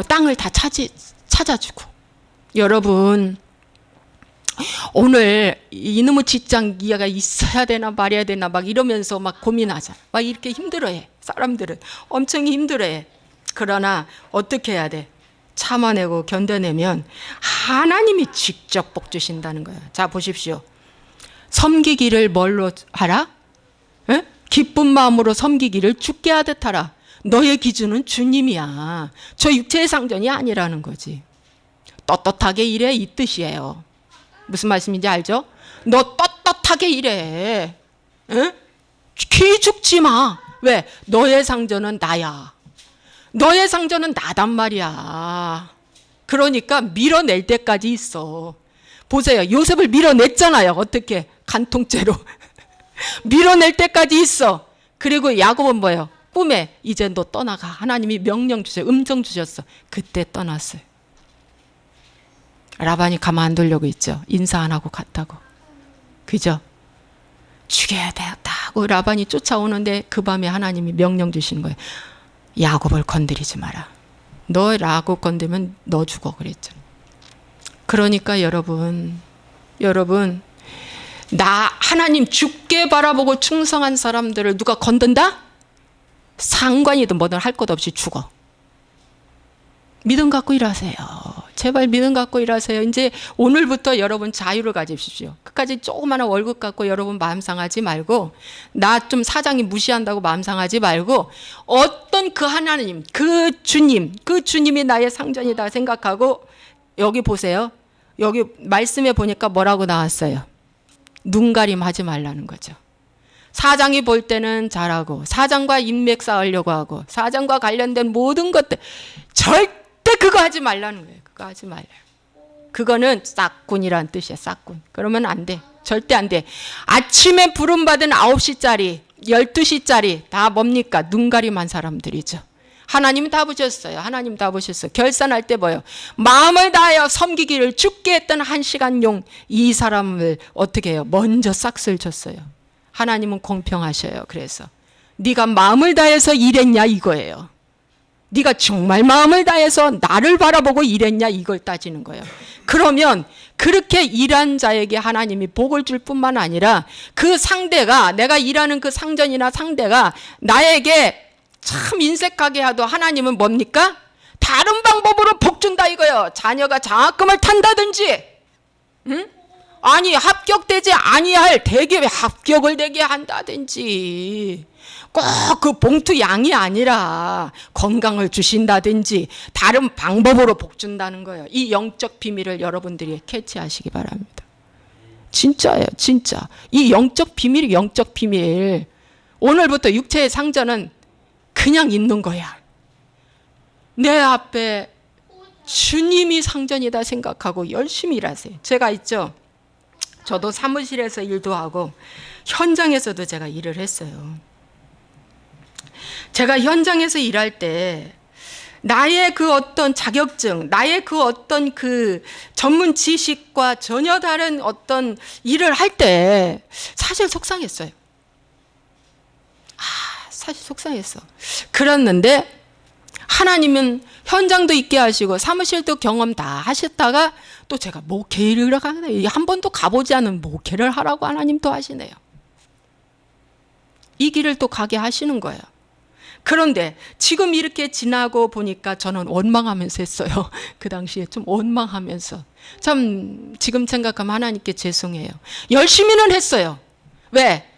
[SPEAKER 1] 땅을 다 찾아주고. 여러분, 오늘 이놈의 직장 이해가 있어야 되나 말해야 되나 막 이러면서 막 고민하잖아. 막 이렇게 힘들어해. 사람들은 엄청 힘들어해. 그러나 어떻게 해야 돼? 참아내고 견뎌내면 하나님이 직접 복 주신다는 거예요. 자, 보십시오. 섬기기를 뭘로 하라? 에? 기쁜 마음으로 섬기기를 주께 하듯 하라. 너의 기준은 주님이야. 저 육체의 상전이 아니라는 거지. 떳떳하게 일해, 이 뜻이에요. 무슨 말씀인지 알죠? 너 떳떳하게 일해. 에? 기죽지 마. 왜? 너의 상전은 나야. 너의 상전은 나단 말이야. 그러니까 밀어낼 때까지 있어. 보세요. 요셉을 밀어냈잖아요. 어떻게? 간통죄로. 밀어낼 때까지 있어. 그리고 야곱은 뭐예요? 꿈에 이제 너 떠나가. 하나님이 명령 주세요. 음성 주셨어. 그때 떠났어요. 라반이 가만 안 두려고 있죠. 인사 안 하고 갔다고. 그죠? 죽여야 되었다고 라반이 쫓아오는데 그 밤에 하나님이 명령 주신 거예요. 야곱을 건드리지 마라. 너 야곱 건드리면 너 죽어 그랬죠. 그러니까 여러분, 나 하나님 죽게 바라보고 충성한 사람들을 누가 건든다? 상관이든 뭐든 할 것 없이 죽어. 믿음 갖고 일하세요. 제발 믿음 갖고 일하세요. 이제 오늘부터 여러분 자유를 가지십시오. 끝까지 조그마한 월급 갖고 여러분 마음 상하지 말고, 나 좀 사장이 무시한다고 마음 상하지 말고, 어떤 그 하나님, 그 주님이 나의 상전이다 생각하고. 여기 보세요. 여기 말씀에 보니까 뭐라고 나왔어요? 눈가림 하지 말라는 거죠. 사장이 볼 때는 잘하고, 사장과 인맥 쌓으려고 하고, 사장과 관련된 모든 것들 절대 그거 하지 말라는 거예요. 그거 하지 말라. 그거는 싹군이란 뜻이야. 싹군. 그러면 안 돼. 절대 안 돼. 아침에 부름받은 9시짜리 12시짜리 다 뭡니까? 눈가림한 사람들이죠. 하나님 다 보셨어요. 하나님 다 보셨어요. 결산할 때 뭐예요? 마음을 다하여 섬기기를 죽게 했던 1시간용 이 사람을 어떻게 해요? 먼저 싹쓸 쳤어요. 하나님은 공평하셔요. 그래서 네가 마음을 다해서 일했냐 이거예요. 네가 정말 마음을 다해서 나를 바라보고 일했냐 이걸 따지는 거예요. 그러면 그렇게 일한 자에게 하나님이 복을 줄 뿐만 아니라 그 상대가, 내가 일하는 그 상전이나 상대가 나에게 참 인색하게 해도 하나님은 뭡니까? 다른 방법으로 복 준다 이거예요. 자녀가 장학금을 탄다든지, 응? 아니 합격되지 아니할 대기업에 합격을 되게 한다든지, 꼭 그 봉투 양이 아니라 건강을 주신다든지 다른 방법으로 복 준다는 거예요. 이 영적 비밀을 여러분들이 캐치하시기 바랍니다. 진짜예요. 진짜. 이 영적 비밀이 영적 비밀. 오늘부터 육체의 상전은 그냥 있는 거야. 내 앞에 주님이 상전이다 생각하고 열심히 일하세요. 제가 있죠. 저도 사무실에서 일도 하고 현장에서도 제가 일을 했어요. 제가 현장에서 일할 때 나의 그 어떤 자격증, 나의 그 어떤 그 전문 지식과 전혀 다른 어떤 일을 할 때 사실 속상했어요. 사실 속상했어. 그랬는데 하나님은 현장도 있게 하시고 사무실도 경험 다 하셨다가 또 제가 목회를 가네. 한 번도 가보지 않은 목회를 하라고 하나님 또 하시네요. 이 길을 또 가게 하시는 거예요. 그런데 지금 이렇게 지나고 보니까 저는 원망하면서 했어요. 그 당시에 좀 원망하면서. 참 지금 생각하면 하나님께 죄송해요. 열심히는 했어요. 왜?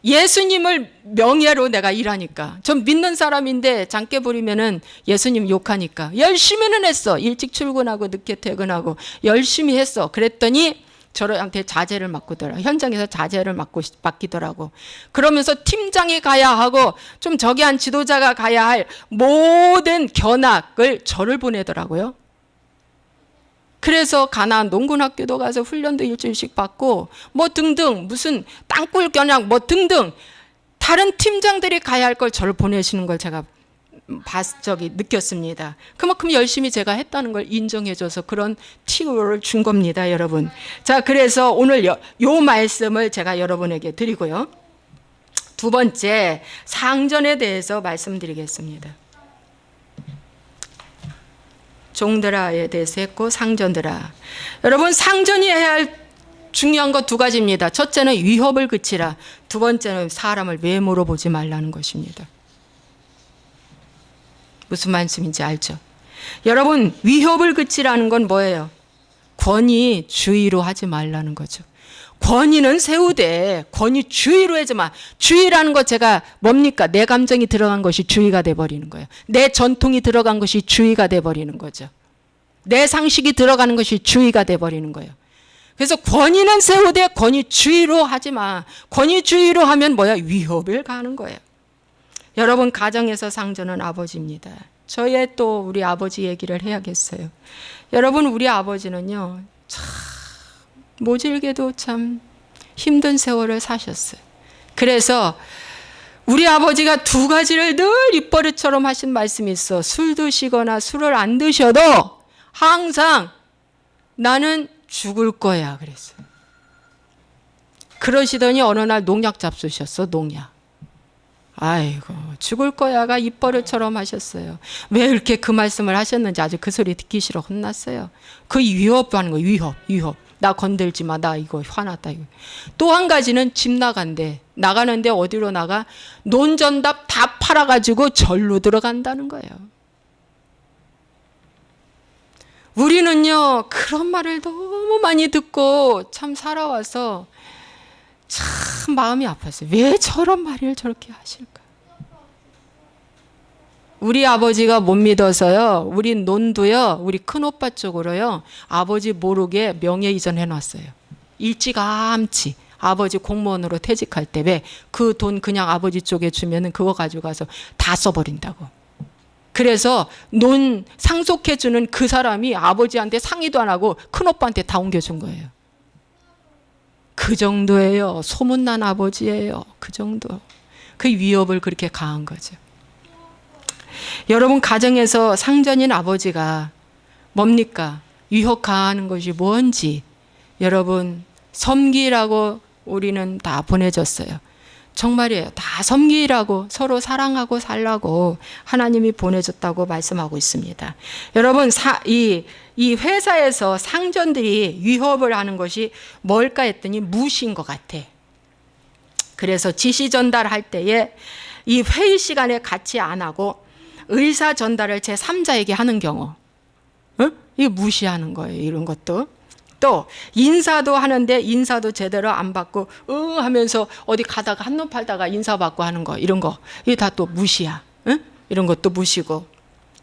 [SPEAKER 1] 예수님을 명예로 내가 일하니까. 전 믿는 사람인데 장깨 부리면은 예수님 욕하니까. 열심히는 했어. 일찍 출근하고 늦게 퇴근하고 열심히 했어. 그랬더니 저한테 자제를 맡기더라고. 현장에서 자제를 맡기더라고. 그러면서 팀장이 가야 하고 좀 저기 한 지도자가 가야 할 모든 견학을 저를 보내더라고요. 그래서 가나안 농군학교도 가서 훈련도 일주일씩 받고 뭐 등등 무슨 땅굴 견학 뭐 등등 다른 팀장들이 가야 할 걸 저를 보내시는 걸 제가 느꼈습니다. 그만큼 열심히 제가 했다는 걸 인정해줘서 그런 팁을 준 겁니다, 여러분. 자, 그래서 오늘 요 말씀을 제가 여러분에게 드리고요. 두 번째, 상전에 대해서 말씀드리겠습니다. 종들아에 대해서 했고 상전들아. 여러분, 상전이 해야 할 중요한 거 두 가지입니다. 첫째는 위협을 그치라. 두 번째는 사람을 외모로 보지 말라는 것입니다. 무슨 말씀인지 알죠? 여러분, 위협을 그치라는 건 뭐예요? 권위 주의로 하지 말라는 거죠. 권위는 세우되 권위 주의로 하지 마. 주의라는 거 제가 뭡니까? 내 감정이 들어간 것이 주의가 돼버리는 거예요. 내 전통이 들어간 것이 주의가 돼버리는 거죠. 내 상식이 들어가는 것이 주의가 돼버리는 거예요. 그래서 권위는 세우되 권위 주의로 하지 마. 권위 주의로 하면 뭐야? 위협을 가하는 거예요. 여러분, 가정에서 상전은 아버지입니다. 저의 또 우리 아버지 얘기를 해야겠어요. 여러분, 우리 아버지는요, 참 모질게도 참 힘든 세월을 사셨어요. 그래서 우리 아버지가 두 가지를 늘 입버릇처럼 하신 말씀이 있어. 술 드시거나 술을 안 드셔도 항상 나는 죽을 거야 그랬어요. 그러시더니 어느 날 농약 잡수셨어, 농약. 아이고, 죽을 거야가 입버릇처럼 하셨어요. 왜 이렇게 그 말씀을 하셨는지 아주 그 소리 듣기 싫어 혼났어요. 그 위협하는 거, 위협. 나 건들지 마, 나 이거 화났다. 이거. 또 한 가지는 집 나간대. 나가는데 어디로 나가? 논전답 다 팔아가지고 절로 들어간다는 거예요. 우리는요, 그런 말을 너무 많이 듣고 참 살아와서 참 마음이 아팠어요. 왜 저런 말을 저렇게 하실까? 우리 아버지가 못 믿어서요, 우리 논도요, 우리 큰오빠 쪽으로요, 아버지 모르게 명예 이전 해놨어요. 일찌감치 아버지 공무원으로 퇴직할 때 왜 그 돈 그냥 아버지 쪽에 주면은 그거 가지고 가서 다 써버린다고. 그래서 논 상속해주는 그 사람이 아버지한테 상의도 안 하고 큰오빠한테 다 옮겨준 거예요. 그 정도예요. 소문난 아버지예요. 그 정도. 그 위협을 그렇게 가한 거죠. 여러분, 가정에서 상전인 아버지가 뭡니까? 위협 가하는 것이 뭔지 여러분 섬기라고 우리는 다 보내줬어요. 정말이에요. 다 섬기라고 서로 사랑하고 살라고 하나님이 보내줬다고 말씀하고 있습니다. 여러분, 이 회사에서 상전들이 위협을 하는 것이 뭘까 했더니 무시인 것 같아. 그래서 지시 전달할 때에 이 회의 시간에 같이 안 하고 의사 전달을 제3자에게 하는 경우, 이거 무시하는 거예요. 이런 것도. 또 인사도 하는데 인사도 제대로 안 받고 하면서 어디 가다가 한눈 팔다가 인사받고 하는 거, 이런 거 이게 다 또 무시야. 이런 것도 무시고,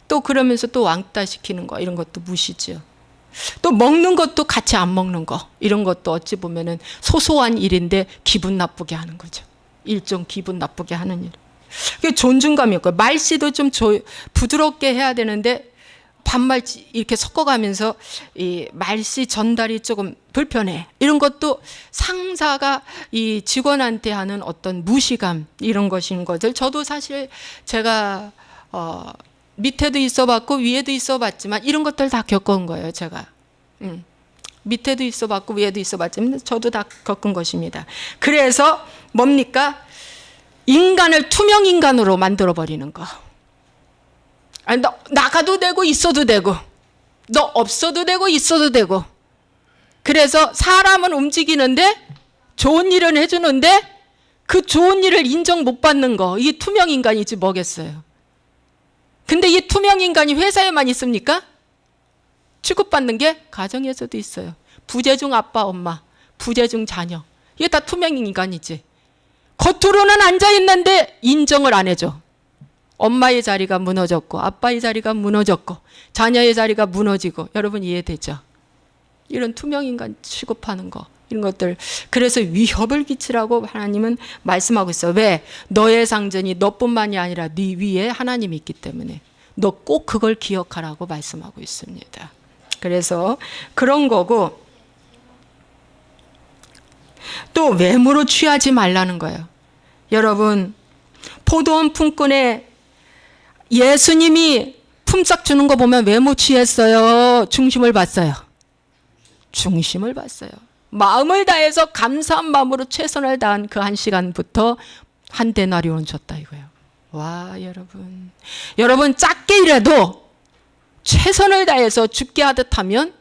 [SPEAKER 1] 또 그러면서 또 왕따 시키는 거, 이런 것도 무시죠. 또 먹는 것도 같이 안 먹는 거, 이런 것도 어찌 보면은 소소한 일인데 기분 나쁘게 하는 거죠. 일종 기분 나쁘게 하는 일. 그게 존중감이 없고, 말씨도 좀 부드럽게 해야 되는데 반말 이렇게 섞어가면서 이 말씨 전달이 조금 불편해. 이런 것도 상사가 이 직원한테 하는 어떤 무시감, 이런 것인 것을 저도 사실 제가 밑에도 있어봤고 위에도 있어봤지만 이런 것들 다 겪은 거예요. 제가 밑에도 있어봤고 위에도 있어봤지만 저도 다 겪은 것입니다. 그래서 뭡니까? 인간을 투명 인간으로 만들어버리는 거. 아니, 너 나가도 되고 있어도 되고, 너 없어도 되고 있어도 되고. 그래서 사람은 움직이는데 좋은 일은 해주는데 그 좋은 일을 인정 못 받는 거, 이게 투명 인간이지 뭐겠어요. 근데 이 투명 인간이 회사에만 있습니까? 취급받는 게 가정에서도 있어요. 부재중 아빠, 엄마, 부재중 자녀. 이게 다 투명 인간이지. 겉으로는 앉아있는데 인정을 안 해줘. 엄마의 자리가 무너졌고 아빠의 자리가 무너졌고 자녀의 자리가 무너지고, 여러분 이해되죠? 이런 투명 인간 취급하는 거, 이런 것들. 그래서 위협을 끼치라고 하나님은 말씀하고 있어. 왜? 너의 상전이 너뿐만이 아니라 네 위에 하나님이 있기 때문에 너 꼭 그걸 기억하라고 말씀하고 있습니다. 그래서 그런 거고, 또 외모로 취하지 말라는 거예요. 여러분, 포도원 품꾼에 예수님이 품삯 주는 거 보면 외모 취했어요? 중심을 봤어요? 중심을 봤어요. 마음을 다해서 감사한 마음으로 최선을 다한 그 한 시간부터 한 데나리온 줬다 이거예요. 와, 여러분 작게 일해도 최선을 다해서 죽게 하듯 하면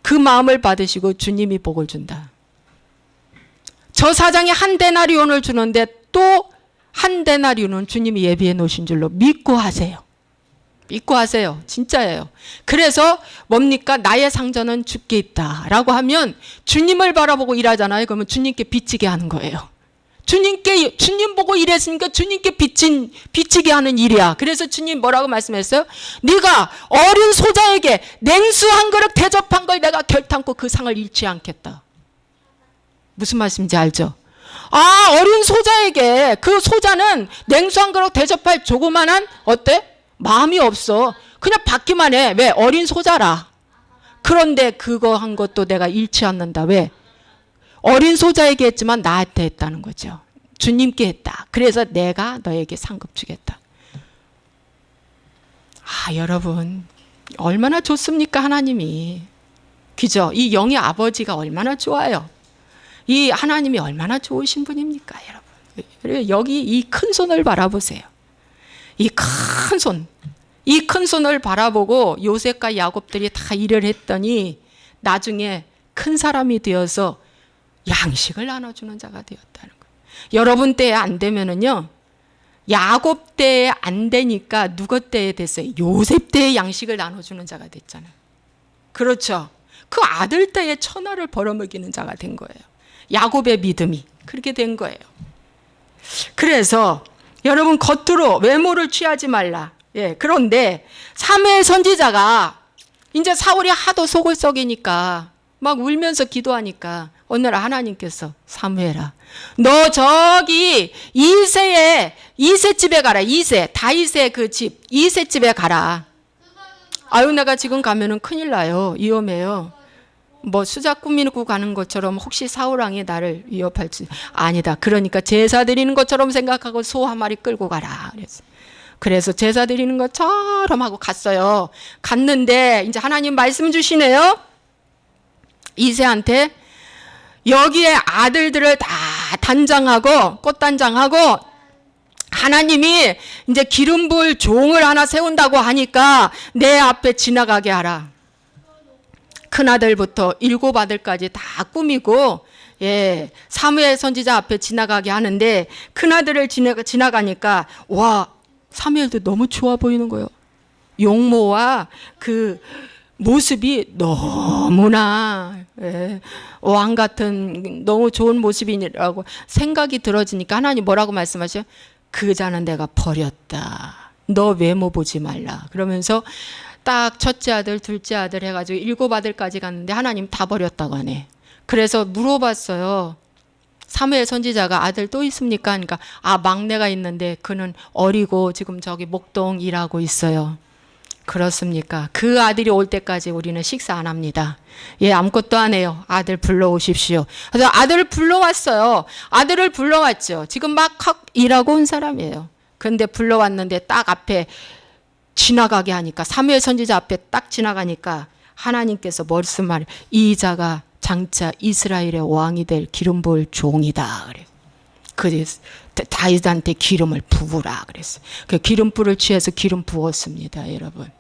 [SPEAKER 1] 그 마음을 받으시고 주님이 복을 준다. 저 사장이 한 데나리온을 주는데 또 한 데나리온은 주님이 예비해 놓으신 줄로 믿고 하세요. 믿고 하세요. 진짜예요. 그래서 뭡니까? 나의 상전은 주께 있다라고 하면 주님을 바라보고 일하잖아요. 그러면 주님께 비치게 하는 거예요. 주님 보고 일했으니까 주님께 비치게 하는 일이야. 그래서 주님 뭐라고 말씀했어요? 네가 어린 소자에게 냉수 한 그릇 대접한 걸 내가 결탄코 그 상을 잃지 않겠다. 무슨 말씀인지 알죠? 어린 소자에게, 그 소자는 냉수 한 그릇 대접할 조그만한 어때? 마음이 없어. 그냥 받기만 해. 왜? 어린 소자라. 그런데 그거 한 것도 내가 잃지 않는다. 왜? 어린 소자에게 했지만 나한테 했다는 거죠. 주님께 했다. 그래서 내가 너에게 상급 주겠다. 여러분, 얼마나 좋습니까, 하나님이. 그죠? 이 영의 아버지가 얼마나 좋아요. 이 하나님이 얼마나 좋으신 분입니까, 여러분. 여기 이 큰 손을 바라보세요. 이 큰 손을 바라보고 요셉과 야곱들이 다 일을 했더니 나중에 큰 사람이 되어서 양식을 나눠주는 자가 되었다는 거예요. 여러분 때에 안 되면은요, 야곱 때에 안 되니까 누구 때에 됐어요? 요셉 때에 양식을 나눠주는 자가 됐잖아요. 그렇죠. 그 아들 때에 천하를 벌어먹이는 자가 된 거예요. 야곱의 믿음이 그렇게 된 거예요. 그래서 여러분, 겉으로 외모를 취하지 말라. 그런데 사무엘 선지자가 이제 사울이 하도 속을 썩이니까 막 울면서 기도하니까 어느 날 하나님께서 사무엘아, 너 저기 이세 집에 가라. 다윗의 그 집 이세 집에 가라. 내가 지금 가면은 큰일 나요. 위험해요. 뭐 수자 꾸미고 가는 것처럼 혹시 사울왕이 나를 위협할지. 아니다. 그러니까 제사 드리는 것처럼 생각하고 소 한 마리 끌고 가라. 그래서 제사 드리는 것처럼 하고 갔어요. 갔는데 이제 하나님 말씀 주시네요. 이새한테 여기에 아들들을 다 단장하고 꽃단장하고 하나님이 이제 기름 부을 종을 하나 세운다고 하니까 내 앞에 지나가게 하라. 큰아들부터 7아들까지 다 꾸미고 사무엘 선지자 앞에 지나가게 하는데 큰아들을 지나가니까 와, 사무엘도 너무 좋아 보이는 거예요. 용모와 그 모습이 너무나 왕 같은 너무 좋은 모습이라고 생각이 들어지니까 하나님 뭐라고 말씀하셔요? 그 자는 내가 버렸다. 너 외모 보지 말라. 그러면서 딱 첫째 아들, 둘째 아들 해가지고 7아들까지 갔는데 하나님 다 버렸다고 하네. 그래서 물어봤어요. 사무엘 선지자가 아들 또 있습니까? 하니까 막내가 있는데 그는 어리고 지금 저기 목동 일하고 있어요. 그렇습니까? 그 아들이 올 때까지 우리는 식사 안 합니다. 아무것도 안 해요. 아들 불러오십시오. 그래서 아들을 불러왔어요. 아들을 불러왔죠. 지금 막 일하고 온 사람이에요. 그런데 불러왔는데 딱 앞에 지나가게 하니까, 사무엘 선지자 앞에 딱 지나가니까 하나님께서 말씀을, 이 자가 장차 이스라엘의 왕이 될 기름 부을 종이다. 그래서 다윗한테 기름을 부으라 그랬어요. 그 기름불을 취해서 기름 부었습니다, 여러분.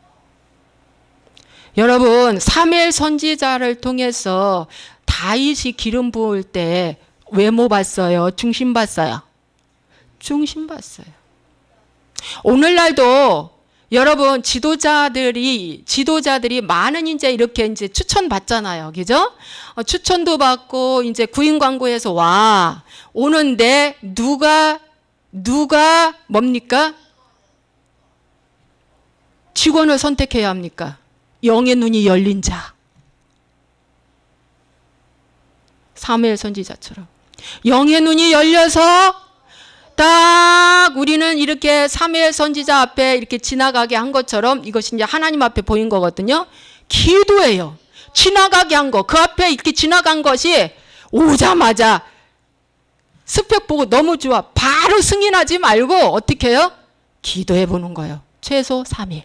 [SPEAKER 1] 여러분, 사무엘 선지자를 통해서 다윗이 기름 부을 때 외모 봤어요? 중심 봤어요? 중심 봤어요. 오늘날도 여러분 지도자들이 많은 이제 이렇게 이제 추천 받잖아요. 그죠? 추천도 받고 이제 구인 광고에서 오는데 누가 뭡니까? 직원을 선택해야 합니까? 영의 눈이 열린 자. 사무엘 선지자처럼 영의 눈이 열려서 딱 우리는 이렇게 사무엘 선지자 앞에 이렇게 지나가게 한 것처럼 이것이 이제 하나님 앞에 보인 거거든요. 기도예요. 지나가게 한 거. 그 앞에 이렇게 지나간 것이 오자마자 스펙 보고 너무 좋아. 바로 승인하지 말고 어떻게 해요? 기도해 보는 거예요. 최소 3일.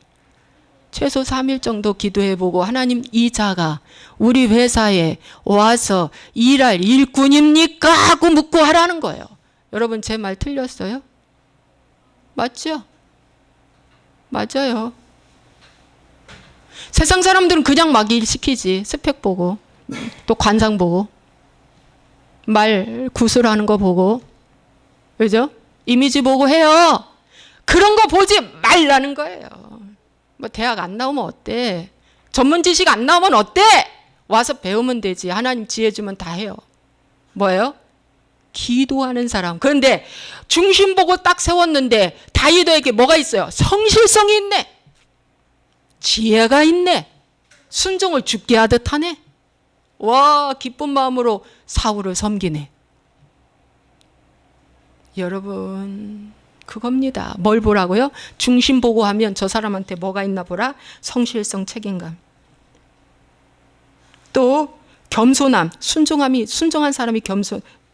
[SPEAKER 1] 최소 3일 정도 기도해보고 하나님 이 자가 우리 회사에 와서 일할 일꾼입니까? 하고 묻고 하라는 거예요. 여러분 제 말 틀렸어요? 맞죠? 맞아요. 세상 사람들은 그냥 막 일 시키지. 스펙 보고 또 관상 보고 말 구슬하는 거 보고 그죠? 이미지 보고 해요. 그런 거 보지 말라는 거예요. 뭐 대학 안 나오면 어때? 전문 지식 안 나오면 어때? 와서 배우면 되지. 하나님 지혜 주면 다 해요. 뭐예요? 기도하는 사람. 그런데 중심 보고 딱 세웠는데 다윗에게 뭐가 있어요? 성실성이 있네. 지혜가 있네. 순종을 죽게 하듯 하네. 와, 기쁜 마음으로 사울을 섬기네. 여러분 그겁니다. 뭘 보라고요? 중심 보고 하면 저 사람한테 뭐가 있나 보라? 성실성, 책임감. 또 겸손함, 순종한 사람이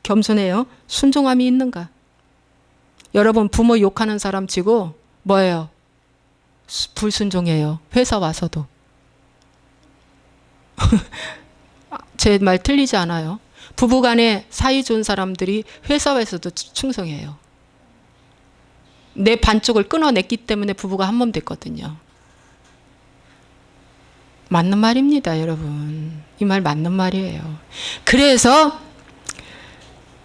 [SPEAKER 1] 겸손해요. 순종함이 있는가? 여러분 부모 욕하는 사람 치고 뭐예요? 불순종해요. 회사 와서도. 제 말 틀리지 않아요. 부부간에 사이 좋은 사람들이 회사에서도 충성해요. 내 반쪽을 끊어냈기 때문에 부부가 한 몸 됐거든요. 맞는 말입니다, 여러분. 이 말 맞는 말이에요. 그래서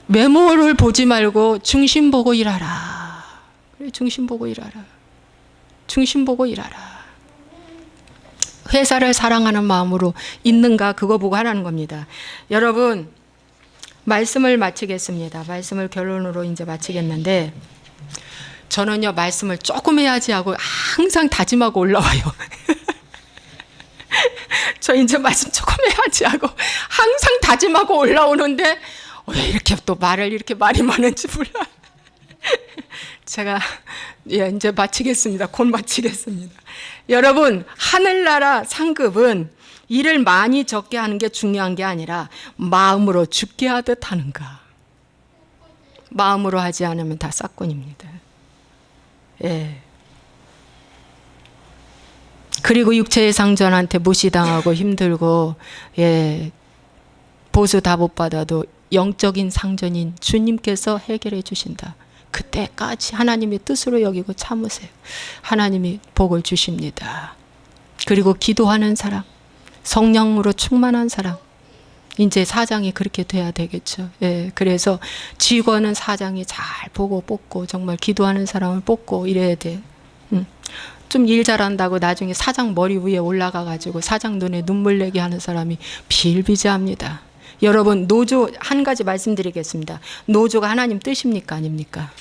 [SPEAKER 1] 외모를 보지 말고 중심 보고 일하라. 그래, 중심 보고 일하라. 중심 보고 일하라. 회사를 사랑하는 마음으로 있는가 그거 보고 하라는 겁니다. 여러분 말씀을 마치겠습니다. 말씀을 결론으로 이제 마치겠는데 저는요 말씀을 조금 해야지 하고 항상 다짐하고 올라와요. 저 이제 말씀 조금 해야지 하고 항상 다짐하고 올라오는데 왜 이렇게 또 말을 이렇게 말이 많은지 몰라. 제가 이제 마치겠습니다. 곧 마치겠습니다. 여러분 하늘나라 상급은 일을 많이 적게 하는 게 중요한 게 아니라 마음으로 죽게 하듯 하는가. 마음으로 하지 않으면 다 싹군입니다. 예. 그리고 육체의 상전한테 무시당하고 힘들고 예. 보수 다 못 받아도 영적인 상전인 주님께서 해결해 주신다. 그때까지 하나님의 뜻으로 여기고 참으세요. 하나님이 복을 주십니다. 그리고 기도하는 사람, 성령으로 충만한 사람, 이제 사장이 그렇게 돼야 되겠죠. 예, 그래서 직원은 사장이 잘 보고 뽑고 정말 기도하는 사람을 뽑고 이래야 돼. 좀 일 잘한다고 나중에 사장 머리 위에 올라가가지고 사장 눈에 눈물 내게 하는 사람이 비일비재합니다. 여러분 노조 한 가지 말씀드리겠습니다. 노조가 하나님 뜻입니까 아닙니까?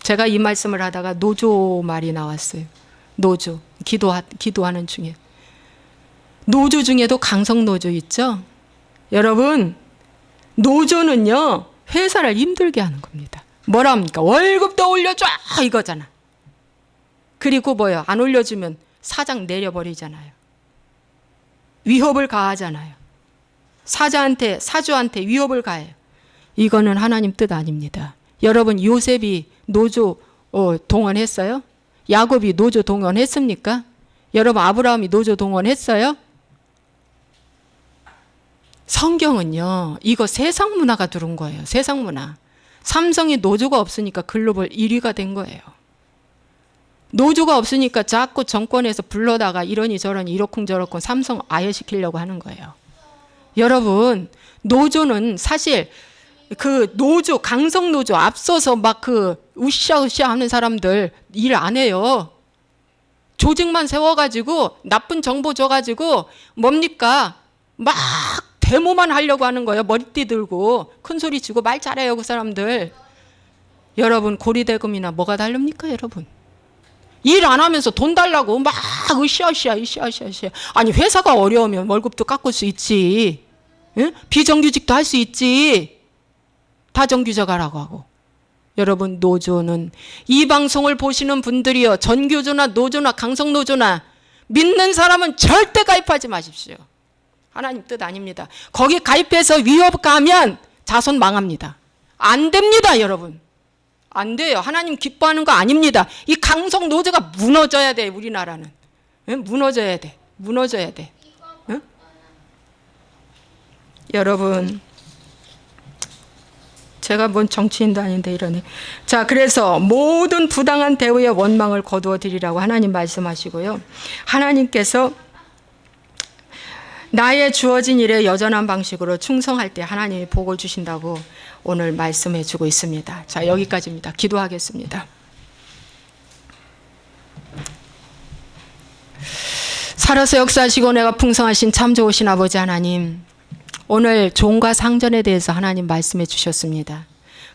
[SPEAKER 1] 제가 이 말씀을 하다가 노조 말이 나왔어요. 노조 기도하는 중에 노조 중에도 강성 노조 있죠. 여러분 노조는요 회사를 힘들게 하는 겁니다. 뭐라 합니까? 월급도 올려줘 이거잖아. 그리고 뭐요? 안 올려주면 사장 내려버리잖아요. 위협을 가하잖아요. 사주한테 위협을 가해요. 이거는 하나님 뜻 아닙니다. 여러분 요셉이 노조 동원했어요? 야곱이 노조 동원했습니까? 여러분 아브라함이 노조 동원했어요? 성경은요 이거 세상 문화가 들어온 거예요. 세상 문화. 삼성이 노조가 없으니까 글로벌 1위가 된 거예요. 노조가 없으니까 자꾸 정권에서 불러다가 이러니 저러니 이러쿵저러쿵 삼성 아예 시키려고 하는 거예요. 여러분 노조는 사실 그 노조 강성 노조 앞서서 막 그 으쌰으쌰 하는 사람들 일 안 해요.
[SPEAKER 2] 조직만 세워가지고 나쁜 정보 줘가지고 뭡니까? 막 데모만 하려고 하는 거예요. 머리띠 들고 큰 소리 치고 말 잘해요 그 사람들. 여러분 고리대금이나 뭐가 다릅니까 여러분? 일 안 하면서 돈 달라고 막 으쌰으쌰. 아니 회사가 어려우면 월급도 깎을 수 있지. 응? 비정규직도 할 수 있지. 다 정규직 하라고 하고. 여러분 노조는 이 방송을 보시는 분들이요. 전교조나 노조나 강성노조나 믿는 사람은 절대 가입하지 마십시오. 하나님 뜻 아닙니다. 거기 가입해서 위협 가면 자손 망합니다. 안 됩니다 여러분. 안 돼요. 하나님 기뻐하는 거 아닙니다. 이 강성 노조가 무너져야 돼 우리나라는. 응? 무너져야 돼. 무너져야 돼. 응? 여러분 제가 뭔 정치인도 아닌데 이러네. 자, 그래서 모든 부당한 대우의 원망을 거두어 드리라고 하나님 말씀하시고요. 하나님께서 나의 주어진 일에 여전한 방식으로 충성할 때 하나님이 복을 주신다고 오늘 말씀해 주고 있습니다. 자, 여기까지입니다. 기도하겠습니다. 살아서 역사하시고 내가 풍성하신 참 좋으신 아버지 하나님, 오늘 종과 상전에 대해서 하나님 말씀해 주셨습니다.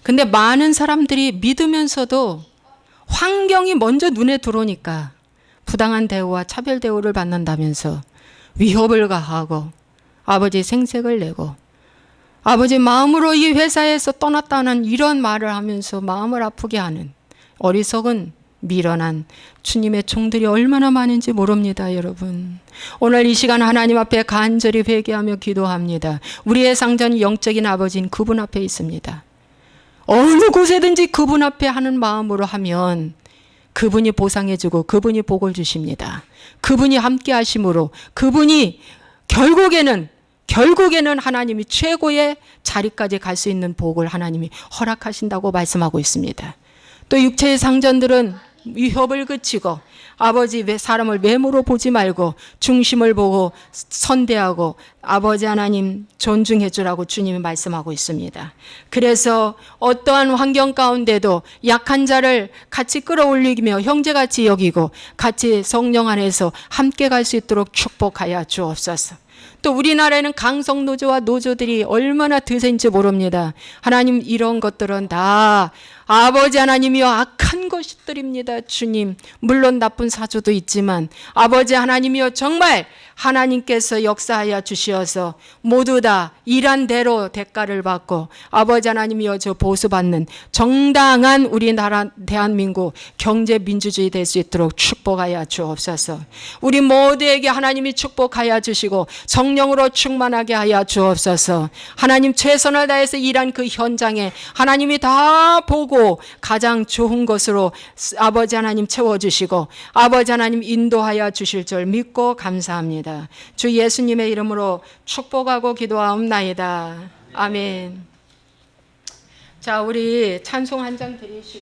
[SPEAKER 2] 근데 많은 사람들이 믿으면서도 환경이 먼저 눈에 들어오니까 부당한 대우와 차별 대우를 받는다면서 위협을 가하고 아버지 생색을 내고 아버지 마음으로 이 회사에서 떠났다는 이런 말을 하면서 마음을 아프게 하는 어리석은 미련한 주님의 종들이 얼마나 많은지 모릅니다 여러분. 오늘 이 시간 하나님 앞에 간절히 회개하며 기도합니다. 우리의 상전이 영적인 아버지인 그분 앞에 있습니다. 어느 곳에든지 그분 앞에 하는 마음으로 하면 그분이 보상해주고 그분이 복을 주십니다. 그분이 함께 하심으로 그분이 결국에는 하나님이 최고의 자리까지 갈 수 있는 복을 하나님이 허락하신다고 말씀하고 있습니다. 또 육체의 상전들은 위협을 그치고 아버지 사람을 외모로 보지 말고 중심을 보고 선대하고 아버지 하나님 존중해 주라고 주님이 말씀하고 있습니다. 그래서 어떠한 환경 가운데도 약한 자를 같이 끌어올리며 형제같이 여기고 같이 성령 안에서 함께 갈 수 있도록 축복하여 주옵소서. 또 우리나라에는 강성노조와 노조들이 얼마나 드센지 모릅니다. 하나님 이런 것들은 다 아버지 하나님이여 악한 것들입니다. 주님 물론 나쁜 사조도 있지만 아버지 하나님이여 정말 하나님께서 역사하여 주시어서 모두 다 일한 대로 대가를 받고 아버지 하나님이여 저 보수받는 정당한 우리나라 대한민국 경제민주주의 될 수 있도록 축복하여 주옵소서. 우리 모두에게 하나님이 축복하여 주시고 성령으로 충만하게 하여 주옵소서. 하나님 최선을 다해서 일한 그 현장에 하나님이 다 보고 가장 좋은 것으로 아버지 하나님 채워주시고 아버지 하나님 인도하여 주실 줄 믿고 감사합니다. 주 예수님의 이름으로 축복하고 기도하옵나이다. 아멘. 자, 우리 찬송 한 장 드리시고